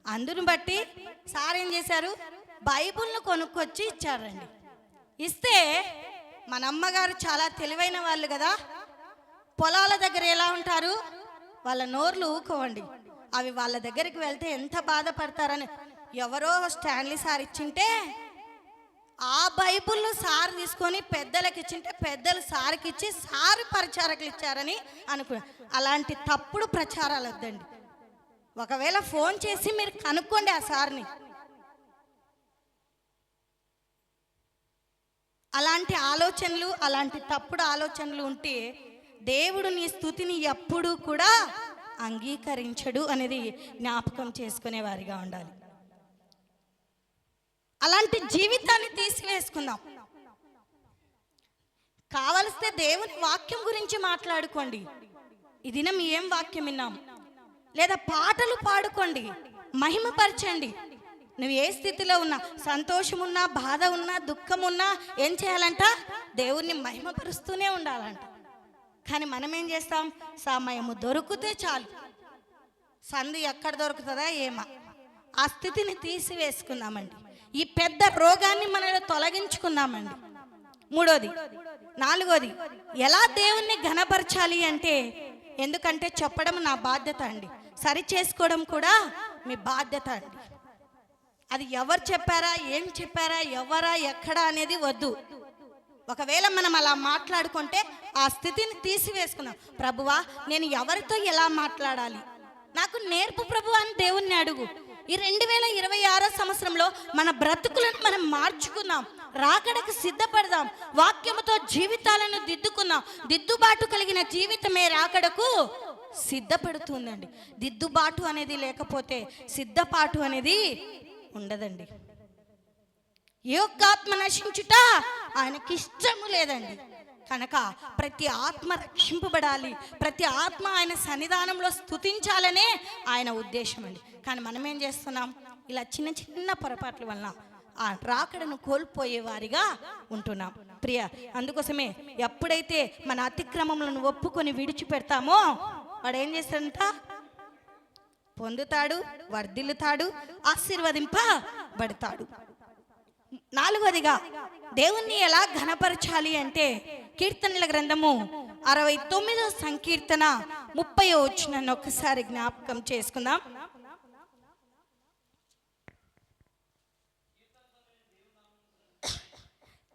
అందును బట్టి సార్ ఏం చేశారు? బైబిల్ను కొనుక్కొచ్చి ఇచ్చారండి. ఇస్తే మన అమ్మగారు చాలా తెలివైన వాళ్ళు కదా, పొలాల దగ్గర ఎలా ఉంటారు? వాళ్ళ నోర్లు ఊకోవండి. అవి వాళ్ళ దగ్గరికి వెళ్తే ఎంత బాధపడతారని ఎవరో స్టాన్లీ సార్ ఇచ్చింటే ఆ బైబిల్ను సార్ తీసుకొని పెద్దలకు ఇచ్చింటే పెద్దలు సార్కి ఇచ్చి సారు పరిచారకులు ఇచ్చారని అనుకున్నారు. అలాంటి తప్పుడు ప్రచారాలు వద్దండి. ఒకవేళ ఫోన్ చేసి మీరు కనుక్కోండి ఆ సార్ని. అలాంటి ఆలోచనలు, అలాంటి తప్పుడు ఆలోచనలు ఉంటే దేవుడు నీ స్తుతిని ఎప్పుడూ కూడా అంగీకరించడు అనేది జ్ఞాపకం చేసుకునే వారిగా ఉండాలి. అలాంటి జీవితాన్ని తీసివేసుకుందాం. కావలిస్తే దేవుని వాక్యం గురించి మాట్లాడుకోండి. ఈ దినం ఏం వాక్యం విన్నాం, లేదా పాటలు పాడుకోండి, మహిమపరచండి. నువ్వు ఏ స్థితిలో ఉన్నా, సంతోషం ఉన్నా, బాధ ఉన్నా, దుఃఖం ఉన్నా ఏం చేయాలంట? దేవుణ్ణి మహిమపరుస్తూనే ఉండాలంట. కానీ మనం ఏం చేస్తాం? సమయము దొరికితే చాలు, సంధి ఎక్కడ దొరుకుతుందా ఏమా, ఆ స్థితిని తీసివేసుకుందామండి. ఈ పెద్ద రోగాన్ని మనలో తొలగించుకుందామండి. మూడోది, నాలుగోది, ఎలా దేవుణ్ణి ఘనపరచాలి అంటే, ఎందుకంటే చెప్పడం నా బాధ్యత అండి, సరి చేసుకోవడం కూడా మీ బాధ్యత అండి. అది ఎవరు చెప్పారా, ఏం చెప్పారా, ఎవరా, ఎక్కడా అనేది వద్దు. ఒకవేళ మనం అలా మాట్లాడుకుంటే ఆ స్థితిని తీసివేసుకున్నాం. ప్రభువా, నేను ఎవరితో ఎలా మాట్లాడాలి, నాకు నేర్పు ప్రభు అని దేవుణ్ణి అడుగు. ఈ 2026 సంవత్సరంలో మన బ్రతుకులను మనం మార్చుకుందాం, రాకడకు సిద్ధపడదాం, వాక్యముతో జీవితాలను దిద్దుకుందాం. దిద్దుబాటు కలిగిన జీవితమే రాకడకు సిద్ధపడుతుందండి. దిద్దుబాటు అనేది లేకపోతే సిద్ధపాటు అనేది ఉండదండి. ఏ ఒక్క ఆత్మ నశించుట ఆయనకి ఇష్టము లేదండి. కనుక ప్రతి ఆత్మ రక్షింపబడాలి, ప్రతి ఆత్మ ఆయన సన్నిధానంలో స్తుతించాలనే ఆయన ఉద్దేశం అండి. కానీ మనం ఏం చేస్తున్నాం? ఇలా చిన్న చిన్న పొరపాట్ల వలన ఆ రాకడను కోల్పోయే వారిగా ఉంటున్నాం ప్రియ. అందుకోసమే ఎప్పుడైతే మన అతిక్రమములను ఒప్పుకొని విడిచిపెడతామో వాడు ఏం చేస్తాడంట? పొందుతాడు, వర్ధిల్లుతాడు, ఆశీర్వదింపబడతాడు. నాలుగోదిగా దేవుణ్ణి ఎలా ఘనపరచాలి అంటే, కీర్తనల గ్రంథము 69వ సంకీర్తన 30వ వచనాన్ని ఒక్కసారి జ్ఞాపకం చేసుకుందాం.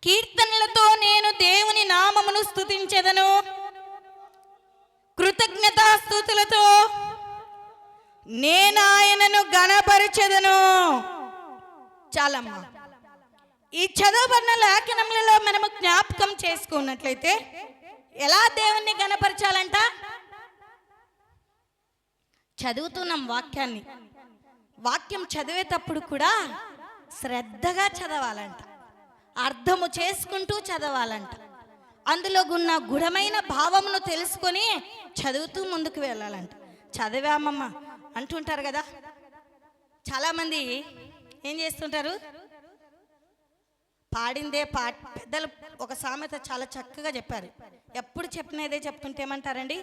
కీర్తనలతో నేను దేవుని నామమును స్తుతించెదను, కృతజ్ఞతాస్తుతులతో నేను ఆయనను ఘనపరచెదను. చాలమ్మా. ఈ చదవబడిన లేఖనములలో మనము జ్ఞాపకం చేసుకున్నట్లయితే ఎలా దేవుణ్ణి ఘనపరచాలంట? చదువుతున్నాం వాక్యాన్ని. వాక్యం చదివేటప్పుడు కూడా శ్రద్ధగా చదవాలంట, అర్థము చేసుకుంటూ చదవాలంట, అందులో ఉన్న గుణమైన భావమును తెలుసుకొని చదువుతూ ముందుకు వెళ్ళాలంట. చదివామమ్మ అంటుంటారు కదా చాలామంది. ఏం చేస్తుంటారు? పాడిందే పాట. పెద్దలు ఒక సామెత చాలా చక్కగా చెప్పారు. ఎప్పుడు చెప్పినదే చెప్తుంటే ఏమంటారండి?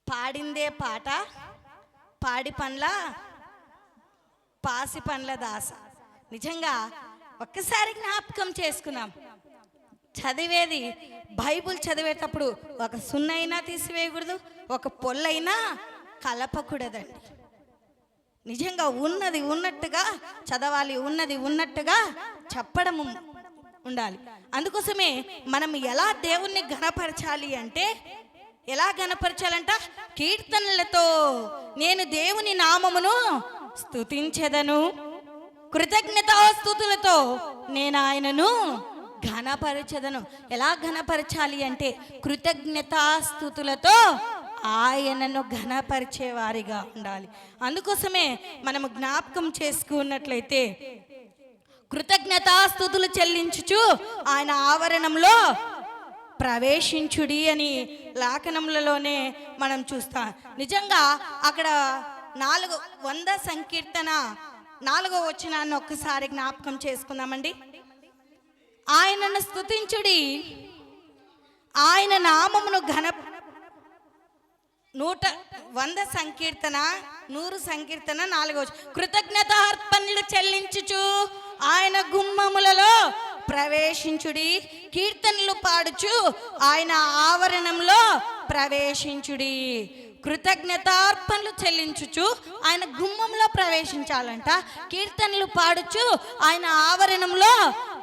పాడిందే పాట, పాడి పండ్ల పాసి పండ్ల దాస. నిజంగా ఒక్కసారి జ్ఞాపకం చేసుకున్నాం. చదివేది బైబుల్ చదివేటప్పుడు ఒక సున్నైనా తీసివేయకూడదు, ఒక పొల్లైనా కలపకూడదండి. నిజంగా ఉన్నది ఉన్నట్టుగా చదవాలి, ఉన్నది ఉన్నట్టుగా చెప్పడం ఉండాలి. అందుకోసమే మనం ఎలా దేవుణ్ణి ఘనపరచాలి అంటే, ఎలా ఘనపరచాలంట? కీర్తనలతో నేను దేవుని నామమును స్తుతించెదను, కృతజ్ఞతాస్తుతులతో నేను ఆయనను ఘనపరచెదను. ఎలా ఘనపరచాలి అంటే, కృతజ్ఞతాస్తుతులతో ఆయనను ఘనపరిచే వారిగా ఉండాలి. అందుకోసమే మనము జ్ఞాపకం చేసుకున్నట్లయితే, కృతజ్ఞతాస్తుతులు చెల్లించుచు ఆయన ఆవరణంలో ప్రవేశించుడి అని లేఖనములలోనే మనం చూస్తాం. నిజంగా అక్కడ 400 సంకీర్తన 4వ వచనాన్ని ఒక్కసారి జ్ఞాపకం చేసుకుందామండి. ఆయనను స్తుతించుడి, ఆయన నామమును 100 సంకీర్తన 100 సంకీర్తన 4వ వచనం. కృతజ్ఞతార్పణలు చెల్లించుచు ఆయన గుమ్మములలో ప్రవేశించుడి, కీర్తనలు పాడుచు ఆయన ఆవరణంలో ప్రవేశించుడి. కృతజ్ఞతార్పణలు చెల్లించుచు ఆయన గుమ్మంలో ప్రవేశించాలంట, కీర్తనలు పాడుచు ఆయన ఆవరణంలో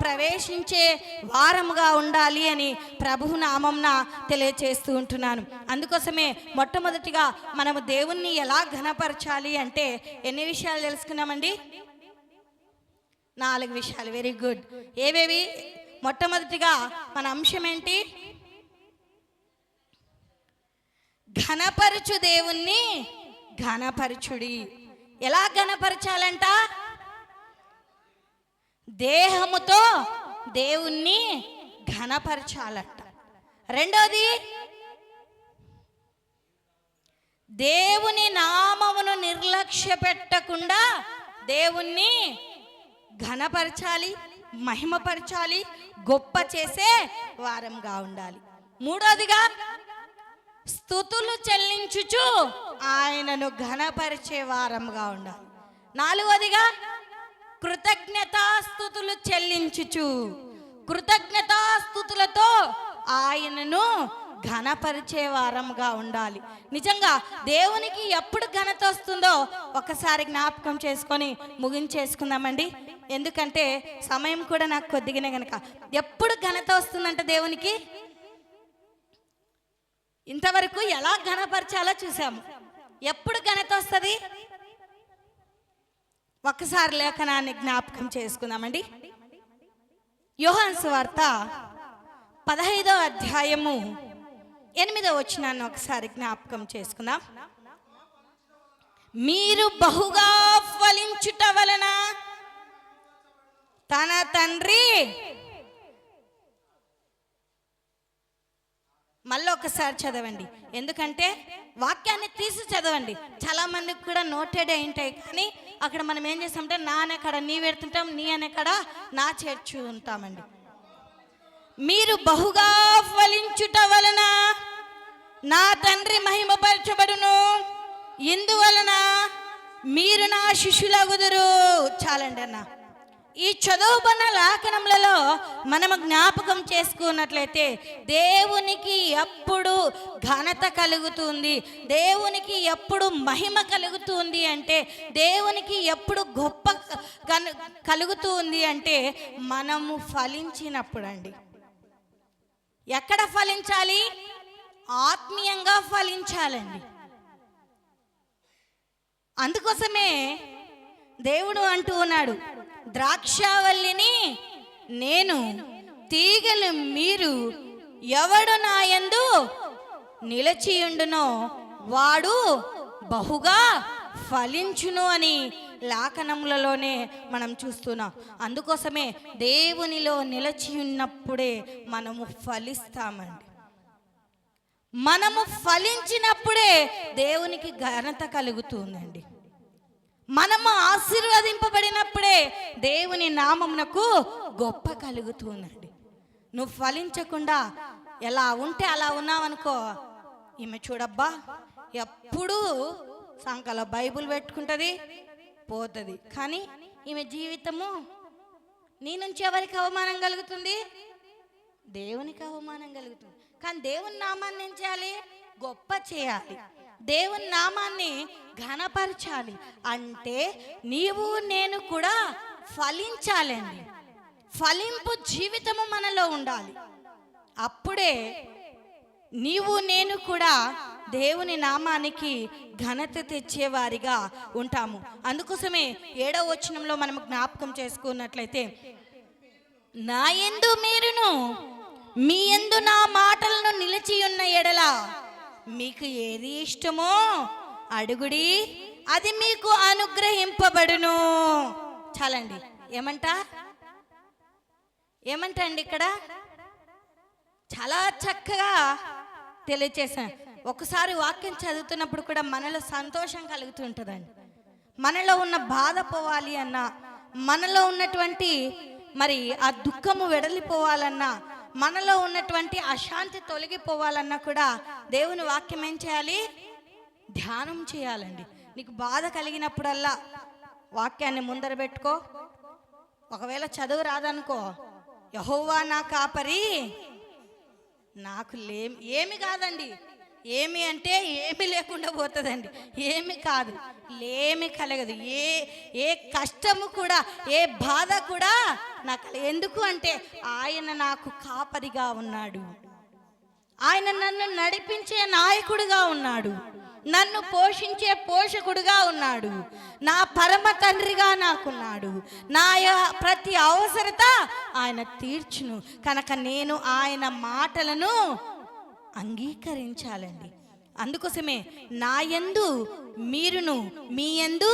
ప్రవేశించే వారముగా ఉండాలి అని ప్రభువు నామంన తెలియచేస్తూ ఉంటున్నాను. అందుకోసమే మొట్టమొదటిగా మనము దేవుణ్ణి ఎలా ఘనపరచాలి అంటే ఎన్ని విషయాలు తెలుసుకున్నామండి? 4 విషయాలు. Very good. ఏవేవి? మొట్టమొదటిగా మన అంశం ఏంటి? ఘనపరచు దేవుణ్ణి ఘనపరచుడి. ఎలా ఘనపరచాలంట? దేహముతో దేవుణ్ణి ఘనపరచాలంట. రెండోది, దేవుని నామమును నిర్లక్ష్య పెట్టకుండా దేవుణ్ణి ఘనపరచాలి, మహిమపరచాలి, గొప్ప చేసే వారంగా ఉండాలి. మూడోదిగా, స్తుతులు చెల్లించుచు ఆయనను ఘనపరిచే వారంగా ఉండాలి. నాలుగోదిగా, కృతజ్ఞతాస్తుతులు చెల్లించుచు కృతజ్ఞతాస్తుతులతో ఆయనను ఘనపరిచే వారంగా ఉండాలి. నిజంగా దేవునికి ఎప్పుడు ఘనత వస్తుందో ఒకసారి జ్ఞాపకం చేసుకొని ముగించేసుకుందామండి. ఎందుకంటే సమయం కూడా నాకు కొద్దిగానే గనక. ఎప్పుడు ఘనత వస్తుందంట దేవునికి? ఇంతవరకు ఎలా ఘనపరచాలో చూసాము. ఎప్పుడు ఘనత వస్తుంది? ఒక్కసారి లేఖనాన్ని జ్ఞాపకం చేసుకుందామండి. యోహాను సువార్త 15వ అధ్యాయము 8వ వచనాన్ని ఒకసారి జ్ఞాపకం చేసుకుందాం. మీరు బహుగా ఫలించుట వలన తన తండ్రి, మళ్ళీ ఒకసారి చదవండి, ఎందుకంటే వాక్యాన్ని తీసి చదవండి. చాలా మందికి కూడా నోటెడ్ అయి ఉంటాయి, కానీ అక్కడ మనం ఏం చేస్తామంటే నా అనే కాడ నీ పెడుతుంటాం, నీ అనే కాడ నా చేర్చు ఉంటామండి. మీరు బహుగా ఫలించుట వలన నా తండ్రి మహిమపరచబడును, ఇందువలన మీరు నా శిష్యులగుదురు. చాలండి అన్న. ఈ చదువుకున్న లేఖనములలో మనము జ్ఞాపకం చేసుకున్నట్లయితే దేవునికి ఎప్పుడు ఘనత కలుగుతుంది, దేవునికి ఎప్పుడు మహిమ కలుగుతుంది అంటే, దేవునికి ఎప్పుడు గొప్ప కలుగుతుంది అంటే మనము ఫలించినప్పుడు అండి. ఎక్కడ ఫలించాలి? ఆత్మీయంగా ఫలించాలండి. అందుకోసమే దేవుడు అంటూ ఉన్నాడు, ద్రాక్షావల్లిని నేను, తీగలు మీరు, ఎవడు నా యందు నిలిచియుండునో వాడు బహుగా ఫలించును అని లేఖనములలోనే మనం చూస్తున్నాం. అందుకోసమే దేవునిలో నిలిచి ఉన్నప్పుడే మనము ఫలిస్తామండి. మనము ఫలించినప్పుడే దేవునికి ఘనత కలుగుతుందండి. మనము ఆశీర్వదింపబడినప్పుడే దేవుని నామమునకు గొప్ప కలుగుతుందండి. నువ్వు ఫలించకుండా ఎలా ఉంటే అలా ఉన్నావనుకో, ఈమె చూడబ్బా ఎప్పుడూ సంకలో బైబుల్ పెట్టుకుంటుంది, పోతుంది, కానీ ఈమె జీవితము నీ నుంచి ఎవరికి అవమానం కలుగుతుంది? దేవునికి అవమానం కలుగుతుంది. కానీ దేవుని నామాన్ని ఏం చేయాలి? గొప్ప చేయాలి, దేవుని నామాన్ని ఘనపరచాలి. అంటే నీవు నేను కూడా ఫలించాలండి. ఫలింపు జీవితము మనలో ఉండాలి. అప్పుడే నీవు నేను కూడా దేవుని నామానికి ఘనత తెచ్చేవారిగా ఉంటాము. అందుకోసమే 7వ వచనంలో మనం జ్ఞాపకం చేసుకున్నట్లయితే, నా యందు మీరును మీ యందు నా మాటలను నిలిచి ఉన్న ఎడల మీకు ఏది ఇష్టమో అడుగుడి, అది మీకు అనుగ్రహింపబడును. చాలండి. ఏమంటండి ఇక్కడ చాలా చక్కగా తెలియచేశాను. ఒకసారి వాక్యం చదువుతున్నప్పుడు కూడా మనలో సంతోషం కలుగుతుంటుందండి. మనలో ఉన్న బాధ పోవాలి అన్నా, మనలో ఉన్నటువంటి మరి ఆ దుఃఖము వెడలిపోవాలన్నా, మనలో ఉన్నటువంటి అశాంతి తొలగిపోవాలన్నా కూడా దేవుని వాక్యం ఏం చేయాలి? ధ్యానం చేయాలండి. నీకు బాధ కలిగినప్పుడల్లా వాక్యాన్ని ముందర పెట్టుకో. ఒకవేళ చదువు రాదనుకో, యెహోవా నా కాపరి నాకు ఏమి కాదండి. ఏమి అంటే ఏమి లేకుండా పోతుందండి. ఏమి కాదు, ఏమి కలగదు. ఏ కష్టము కూడా, ఏ బాధ కూడా నాకు ఎందుకు అంటే ఆయన నాకు కాపరిగా ఉన్నాడు. ఆయన నన్ను నడిపించే నాయకుడిగా ఉన్నాడు, నన్ను పోషించే పోషకుడుగా ఉన్నాడు, నా పరమ తండ్రిగా నాకున్నాడు. నా ప్రతి అవసరత ఆయన తీర్చును. కనుక నేను ఆయన మాటలను అంగీకరించాలండి. అందుకోసమే నా యందు మీరును మీ యందు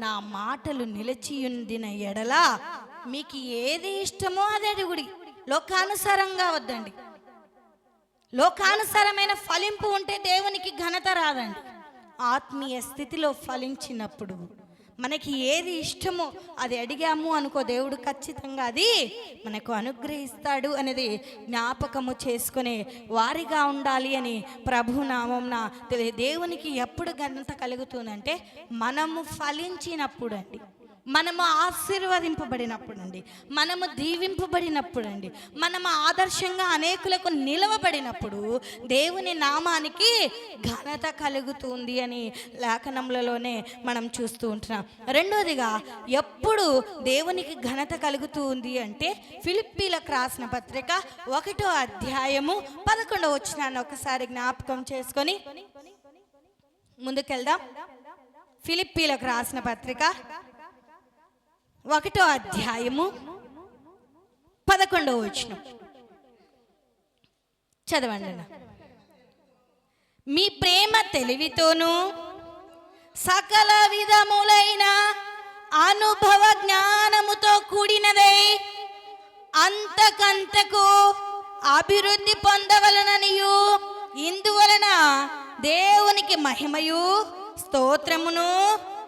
నా మాటలు నిలిచియుండిన ఎడల మీకు ఏది ఇష్టమో అది అడుగుడి. లోకానుసారంగా వద్దండి. లోకానుసారమైన ఫలింపు ఉంటే దేవునికి ఘనత రాదండి. ఆత్మీయ స్థితిలో ఫలించినప్పుడు మనకి ఏది ఇష్టమో అది అడిగాము అనుకో, దేవుడు ఖచ్చితంగా అది మనకు అనుగ్రహిస్తాడు అనేది జ్ఞాపకము చేసుకునే వారిగా ఉండాలి అని ప్రభు నామంన దేవునికి ఎప్పుడు ఘనత కలుగుతుందంటే మనము ఫలించినప్పుడు అండి, మనము ఆశీర్వదింపబడినప్పుడు అండి, మనము దీవింపబడినప్పుడు అండి, మనము ఆదర్శంగా అనేకులకు నిలవబడినప్పుడు దేవుని నామానికి ఘనత కలుగుతుంది అని లేఖనములలోనే మనం చూస్తూ ఉంటున్నాం. రెండోదిగా ఎప్పుడు దేవునికి ఘనత కలుగుతుంది అంటే ఫిలిప్పీలకు రాసిన పత్రిక 1వ అధ్యాయము 11వ వచనాన్ని ఒకసారి జ్ఞాపకం చేసుకొని ముందుకెళ్దాం. ఫిలిప్పీలకు రాసిన పత్రిక 1వ అధ్యాయము 11వ వచనం చదవండి. మీ ప్రేమ తెలివితోనూ సకల విధములైన అనుభవ జ్ఞానముతో కూడినదై అంతకంతకు అభివృద్ధి పొందవలననియు, ఇందువలన దేవునికి మహిమయు స్తోత్రమును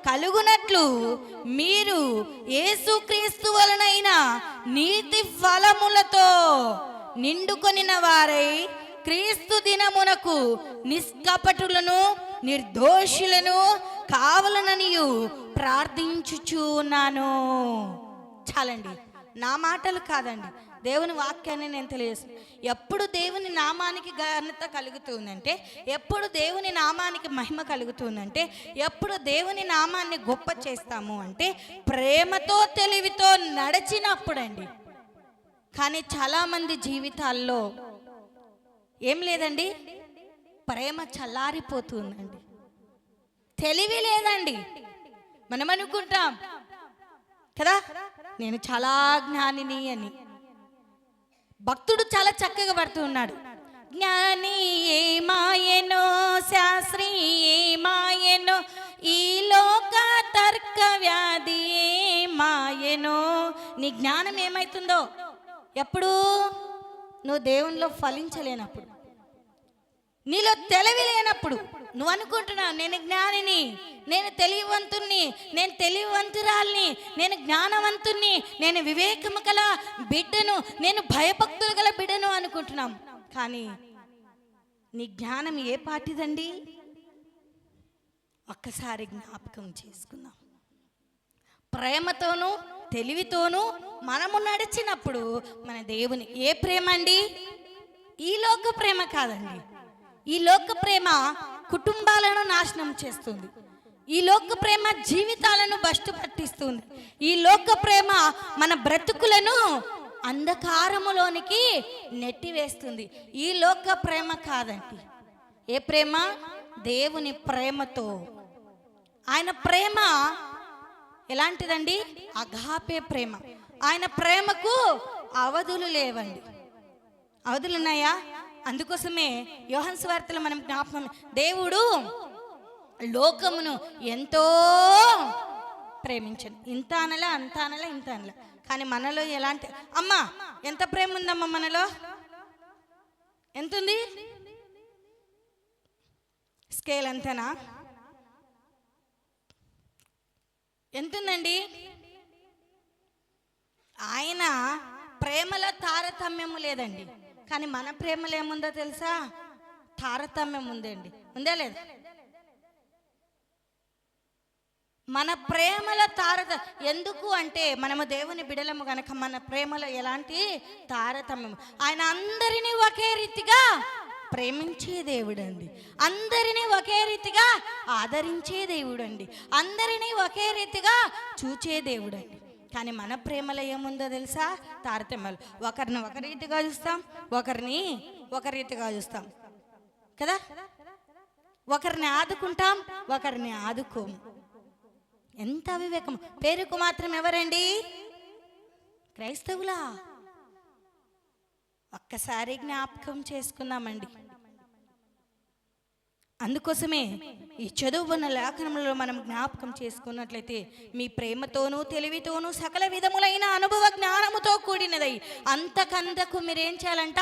కలుగునట్లు మీరు యేసుక్రీస్తు వలనైన నీతి ఫలములతో నిండుకొనిన వారై క్రీస్తు దినమునకు నిష్కపటులను నిర్దోషులను కావలననియు ప్రార్థించుచున్నాను. చాలండి, నా మాటలు కాదండి, దేవుని వాక్యాన్ని నేను తెలియజేస్తాను. ఎప్పుడు దేవుని నామానికి ఘనత కలుగుతుందంటే, ఎప్పుడు దేవుని నామానికి మహిమ కలుగుతుందంటే, ఎప్పుడు దేవుని నామాన్ని గొప్ప చేస్తాము అంటే ప్రేమతో తెలివితో నడిచినప్పుడండి. కానీ చాలామంది జీవితాల్లో ఏం లేదండి, ప్రేమ చల్లారిపోతుందండి, తెలివి లేదండి. మనం అనుకుంటాం కదా, నేను చాలా జ్ఞానిని అని. భక్తుడు చాలా చక్కగా పడుతూ ఉన్నాడు. జ్ఞాని ఏమాయనో, శాస్త్రి ఏమాయనో, ఈ లోక తర్క వ్యాధి ఏమాయనో. నీ జ్ఞానం ఏమైతుందో ఎప్పుడు నువ్వు దేవునిలో ఫలించలేనప్పుడు, నీలో తెలివి లేనప్పుడు. నువ్వు అనుకుంటున్నావు నేను జ్ఞానిని, నేను తెలివివంతుణ్ణి, నేను తెలివివంతురాల్ని, నేను జ్ఞానవంతుణ్ణి, నేను వివేకము గల బిడ్డను, నేను భయభక్తులు గల బిడ్డను అనుకుంటున్నాం. కానీ నీ జ్ఞానం ఏ పాటిదండి? ఒక్కసారి జ్ఞాపకం చేసుకుందాం. ప్రేమతోనూ తెలివితోనూ మనము నడిచినప్పుడు మన దేవుని ఏ ప్రేమ అండి? ఈ లోక ప్రేమ కాదండి. ఈ లోక ప్రేమ కుటుంబాలను నాశనం చేస్తుంది. ఈ లోక ప్రేమ జీవితాలను భ్రష్టు పట్టిస్తుంది. ఈ లోక ప్రేమ మన బ్రతుకులను అంధకారములోనికి నెట్టివేస్తుంది. ఈ లోక ప్రేమ కాదండి. ఏ ప్రేమ? దేవుని ప్రేమతో. ఆయన ప్రేమ ఎలాంటిదండి? అగాపే ప్రేమ. ఆయన ప్రేమకు అవధులు లేవండి. అవధులు ఉన్నాయా? అందుకోసమే యోహాను సువార్తలో మనం జ్ఞాపకం, దేవుడు లోకమును ఎంతో ప్రేమించను. ఇంత అనలే, అంత అనలే, ఇంత అనలే. కానీ మనలో ఎలాంటి అమ్మా ఎంత ప్రేమ ఉందమ్మా? మనలో ఎంతుంది? స్కేల్ అంతేనా? ఎంతుందండి? ఆయన ప్రేమలో తారతమ్యము లేదండి. కానీ మన ప్రేమలో ఏముందో తెలుసా? తారతమ్యం ఉందండి. ఉందా లేదా? మన ప్రేమలో ఎందుకు అంటే మనము దేవుని బిడలము గనక మన ప్రేమలో ఎలాంటి తారతమ్యం. ఆయన అందరినీ ఒకే రీతిగా ప్రేమించే దేవుడండి. అందరినీ ఒకే రీతిగా ఆదరించే దేవుడండి. అందరినీ ఒకే రీతిగా చూచే దేవుడండి. కానీ మన ప్రేమలో ఏముందో తెలుసా? తారతమ్యాలు. ఒకరిని ఒక రీతిగా చూస్తాం, ఒకరిని ఒక రీతిగా చూస్తాం కదా. ఒకరిని ఆదుకుంటాం, ఒకరిని ఆదుకోము. ఎంత అవివేకం! పేరుకు మాత్రం ఎవరండి? క్రైస్తవులా? ఒక్కసారి జ్ఞాపకం చేసుకుందామండి. అందుకోసమే ఈ చదువున్న లేఖనంలో మనం జ్ఞాపకం చేసుకున్నట్లయితే, మీ ప్రేమతోనూ తెలివితోనూ సకల విధములైన అనుభవ జ్ఞానముతో కూడినదై అంతకంతకు మీరేం చేయాలంట?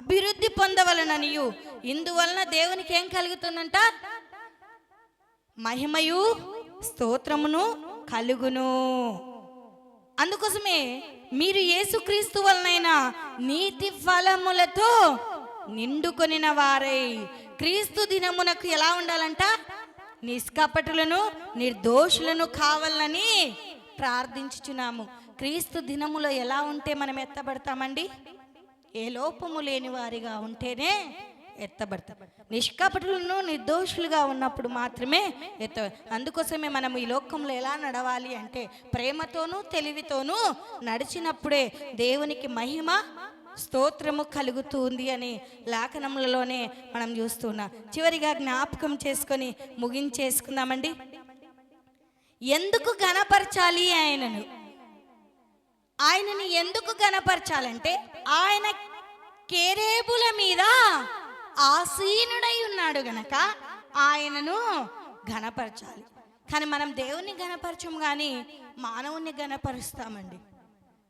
అభివృద్ధి పొందవలననియు. ఇందువలన దేవునికి ఏం కలుగుతుందంట? మహిమయు స్తోత్రమును కలుగును. అందుకోసమే మీరు యేసుక్రీస్తు వలనైనా నీతి ఫలములతో నిండుకొనిన వారై క్రీస్తు దినమునకు ఎలా ఉండాలంట? నిష్కపటులను నిర్దోషులను కావాలని ప్రార్థించుచున్నాము. క్రీస్తు దినములో ఎలా ఉంటే మనం ఎత్తబడతామండి? ఏ లోపము లేని వారిగా ఉంటేనే ఎత్తబడతాం. నిష్కపటులను నిర్దోషులుగా ఉన్నప్పుడు మాత్రమే అందుకోసమే మనం ఈ లోకంలో ఎలా నడవాలి అంటే, ప్రేమతోనూ తెలివితోనూ నడిచినప్పుడే దేవునికి మహిమ స్తోత్రము కలుగుతుంది అని లేఖనములలోనే మనం చూస్తున్నాం. చివరిగా జ్ఞాపకం చేసుకొని ముగించేసుకుందామండి. ఎందుకు ఘనపరచాలి ఆయనను? ఆయనని ఎందుకు ఘనపరచాలంటే, ఆయన కేరేబుల మీద ఆసీనుడై ఉన్నాడు గనక ఆయనను ఘనపరచాలి. కానీ మనం దేవుణ్ణి ఘనపరచం కానీ మానవుని ఘనపరుస్తామండి.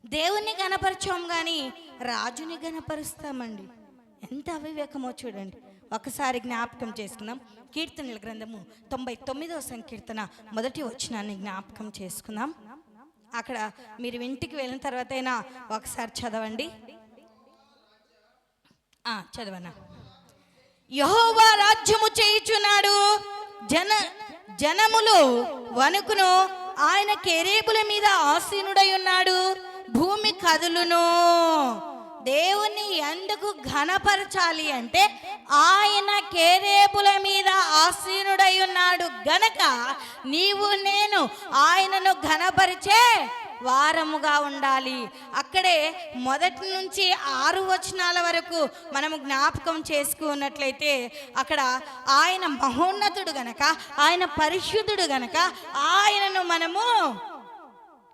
దేవుణ్ణి ఘనపరచం కానీ రాజుని ఘనపరుస్తామండి. ఎంత అవివేకమో చూడండి. ఒకసారి జ్ఞాపకం చేసుకుందాం. కీర్తనల గ్రంథము 99వ సంకీర్తన 1వ వచనాన్ని జ్ఞాపకం చేసుకుందాం. అక్కడ మీరు ఇంటికి వెళ్ళిన తర్వాత అయినా ఒకసారి చదవండి. చదవనా? యెహోవా రాజ్యము చేయుచున్నాడు, జనములు వణుకును. ఆయన కెరూబుల మీద ఆసీనుడై ఉన్నాడు, భూమి కదులును. దేవుని ఎందుకు ఘనపరచాలి అంటే, ఆయన కెరూబుల మీద ఆసీనుడై ఉన్నాడు గనక నీవు నేను ఆయనను ఘనపరిచే వారముగా ఉండాలి. అక్కడే 1 నుంచి 6 వచనాల వరకు మనము జ్ఞాపకం చేసుకున్నట్లయితే, అక్కడ ఆయన మహోన్నతుడు గనక, ఆయన పరిశుద్ధుడు గనక ఆయనను మనము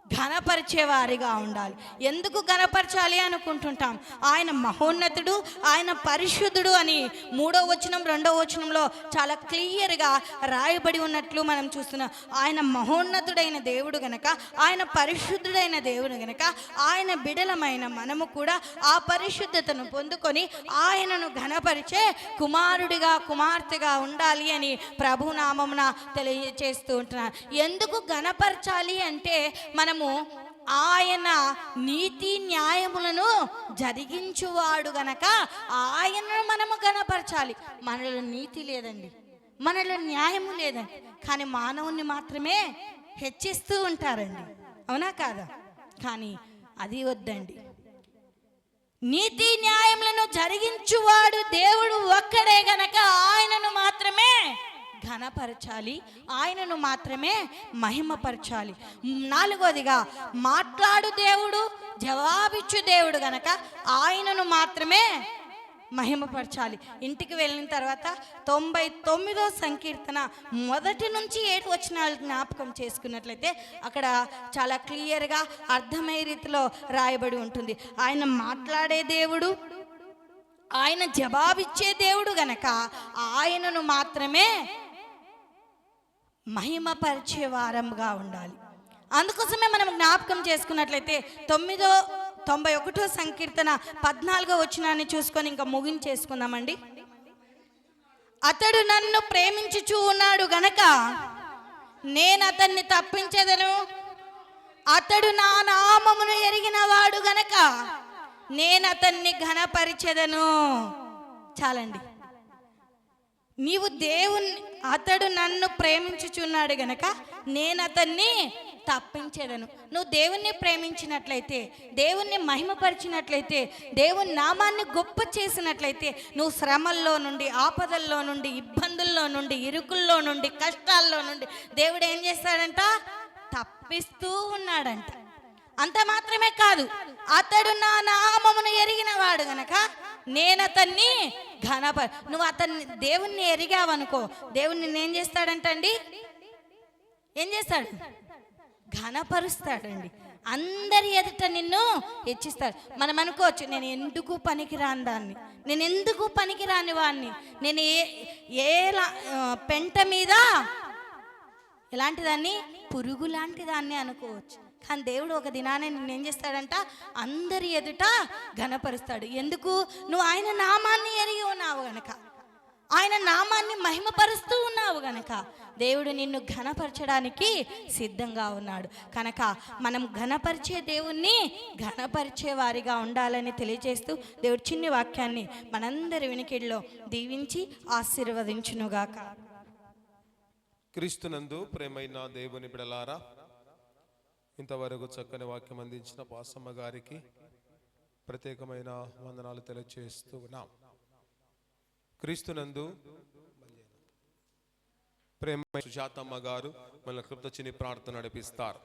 ఘనపరిచేవారిగా ఉండాలి. ఎందుకు ఘనపరచాలి అనుకుంటుంటాం? ఆయన మహోన్నతుడు, ఆయన పరిశుద్ధుడు అని 3వ వచనం 2వ వచనంలో చాలా క్లియర్గా రాయబడి ఉన్నట్లు మనం చూస్తున్నాం. ఆయన మహోన్నతుడైన దేవుడు గనక, ఆయన పరిశుద్ధుడైన దేవుడు గనక ఆయన బిడలమైన మనము కూడా ఆ పరిశుద్ధతను పొందుకొని ఆయనను ఘనపరిచే కుమారుడిగా కుమార్తెగా ఉండాలి అని ప్రభునామమున తెలియజేస్తూ ఉంటున్నాను. ఎందుకు ఘనపరచాలి అంటే, మనం ఆయన నీతి న్యాయములను జరిగించువాడు గనక ఆయనను మనము ఘనపరచాలి. మనలో నీతి లేదండి, మనలో న్యాయము లేదండి, కానీ మానవుని మాత్రమే హెచ్చిస్తూ ఉంటారండి. అవునా కాదా? కానీ అది వద్దండి. నీతి న్యాయములను జరిగించువాడు దేవుడు ఒక్కడే గనక ఆయనను మాత్రమే ఘనపరచాలి, ఆయనను మాత్రమే మహిమపరచాలి. 4వదిగా మాట్లాడు దేవుడు, జవాబిచ్చు దేవుడు గనక ఆయనను మాత్రమే మహిమపరచాలి. ఇంటికి వెళ్ళిన తర్వాత 99వ సంకీర్తన 1 నుంచి 7 వచనాలు జ్ఞాపకం చేసుకున్నట్లయితే అక్కడ చాలా క్లియర్గా అర్థమయ్యే రీతిలో రాయబడి ఉంటుంది. ఆయన మాట్లాడే దేవుడు, ఆయన జవాబిచ్చే దేవుడు గనక ఆయనను మాత్రమే మహిమపరిచే వారంగా ఉండాలి. అందుకోసమే మనం జ్ఞాపకం చేసుకున్నట్లయితే 91వ సంకీర్తన 14వ వచనాన్ని చూసుకొని ఇంకా ముగించేసుకుందామండి. అతడు నన్ను ప్రేమించుచూ ఉన్నాడు గనక నేను అతన్ని తప్పించెదను, అతడు నా నామమును ఎరిగిన వాడు గనక నేను అతన్ని ఘనపరిచెదను. చాలండి. నీవు అతడు నన్ను ప్రేమించుచున్నాడు గనక నేను అతన్ని తప్పించేదను. నువ్వు దేవుణ్ణి ప్రేమించినట్లయితే, దేవుణ్ణి మహిమపరిచినట్లయితే, దేవుని నామాన్ని గొప్ప చేసినట్లయితే, నువ్వు శ్రమల్లో నుండి, ఆపదల్లో నుండి, ఇబ్బందుల్లో నుండి, ఇరుకుల్లో నుండి, కష్టాల్లో నుండి దేవుడు ఏం చేస్తాడంట? తప్పిస్తూ ఉన్నాడంట. అంత మాత్రమే కాదు, అతడు నా నామమును ఎరిగిన వాడు గనక నేను అతన్ని నువ్వు దేవుణ్ణి ఎరిగావనుకో, దేవుణ్ణి నిన్నేం చేస్తాడంటండి? ఏం చేస్తాడు? ఘనపరుస్తాడండి. అందరి ఎదుట నిన్ను హెచ్చిస్తాడు. మనం అనుకోవచ్చు, నేను ఎందుకు పనికిరాని దాన్ని, నేను ఎందుకు పనికిరాని వాడిని, నేను పెంట మీద ఎలాంటి దాన్ని, పురుగు లాంటి దాన్ని అనుకోవచ్చు. కానీ దేవుడు ఒక దినాన్ని నిన్నేం చేస్తాడంట? అందరి ఎదుట ఘనపరుస్తాడు. ఎందుకు? నువ్వు ఆయన నామాన్ని ఎరిగి ఉన్నావు గనక, ఆయన నామాన్ని మహిమపరుస్తూ ఉన్నావు గనక దేవుడు నిన్ను ఘనపరచడానికి సిద్ధంగా ఉన్నాడు. కనుక మనం ఘనపరిచే దేవుణ్ణి ఘనపరిచే వారిగా ఉండాలని తెలియజేస్తూ దేవుడి చిన్ని వాక్యాన్ని మనందరి వినికిడిలో దీవించి ఆశీర్వదించునుగాక. క్రీస్తునందు ప్రేమైన దేవుని బిడలారా, ఇంతవరకు చక్కని వాక్యం అందించిన పాసమ్మ గారికి ప్రత్యేకమైన వందనాలు తెలియజేస్తూ ఉన్నాం. క్రీస్తునందు ప్రేమ సుజాతమ్మ గారు మన కృత చిన్ని ప్రార్థన నడిపిస్తారు.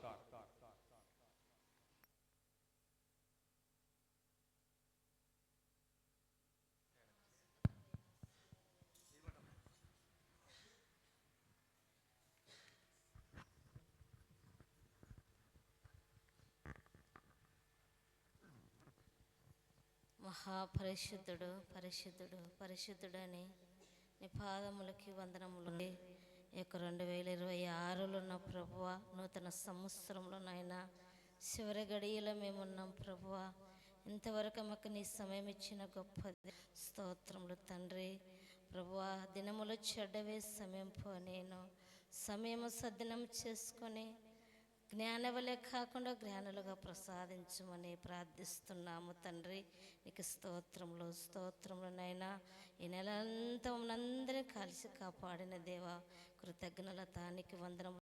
మహాపరిశుద్ధుడు పరిశుద్ధుడు పరిశుద్ధుడని నీ పాదములకి వందనములు. ఈ యొక్క 2026లో ఉన్న ప్రభువ, నూతన సంవత్సరంలో నాయన చివరి గడియలో మేమున్నాం ప్రభువ. ఇంతవరకు మాకు నీ సమయం ఇచ్చిన గొప్ప స్తోత్రములు తండ్రి. ప్రభువ, దినములు చెడ్డవే సమయం నేను సమయము సద్దినం చేసుకొని జ్ఞానవలే కాకుండా జ్ఞానులుగా ప్రసాదించమని ప్రార్థిస్తున్నాము తండ్రి. నీకు స్తోత్రములు నైనా. ఈ నెల అంతా మనందరినీ కలిసి కాపాడిన దేవా, కృతజ్ఞత నీకు వందనములు.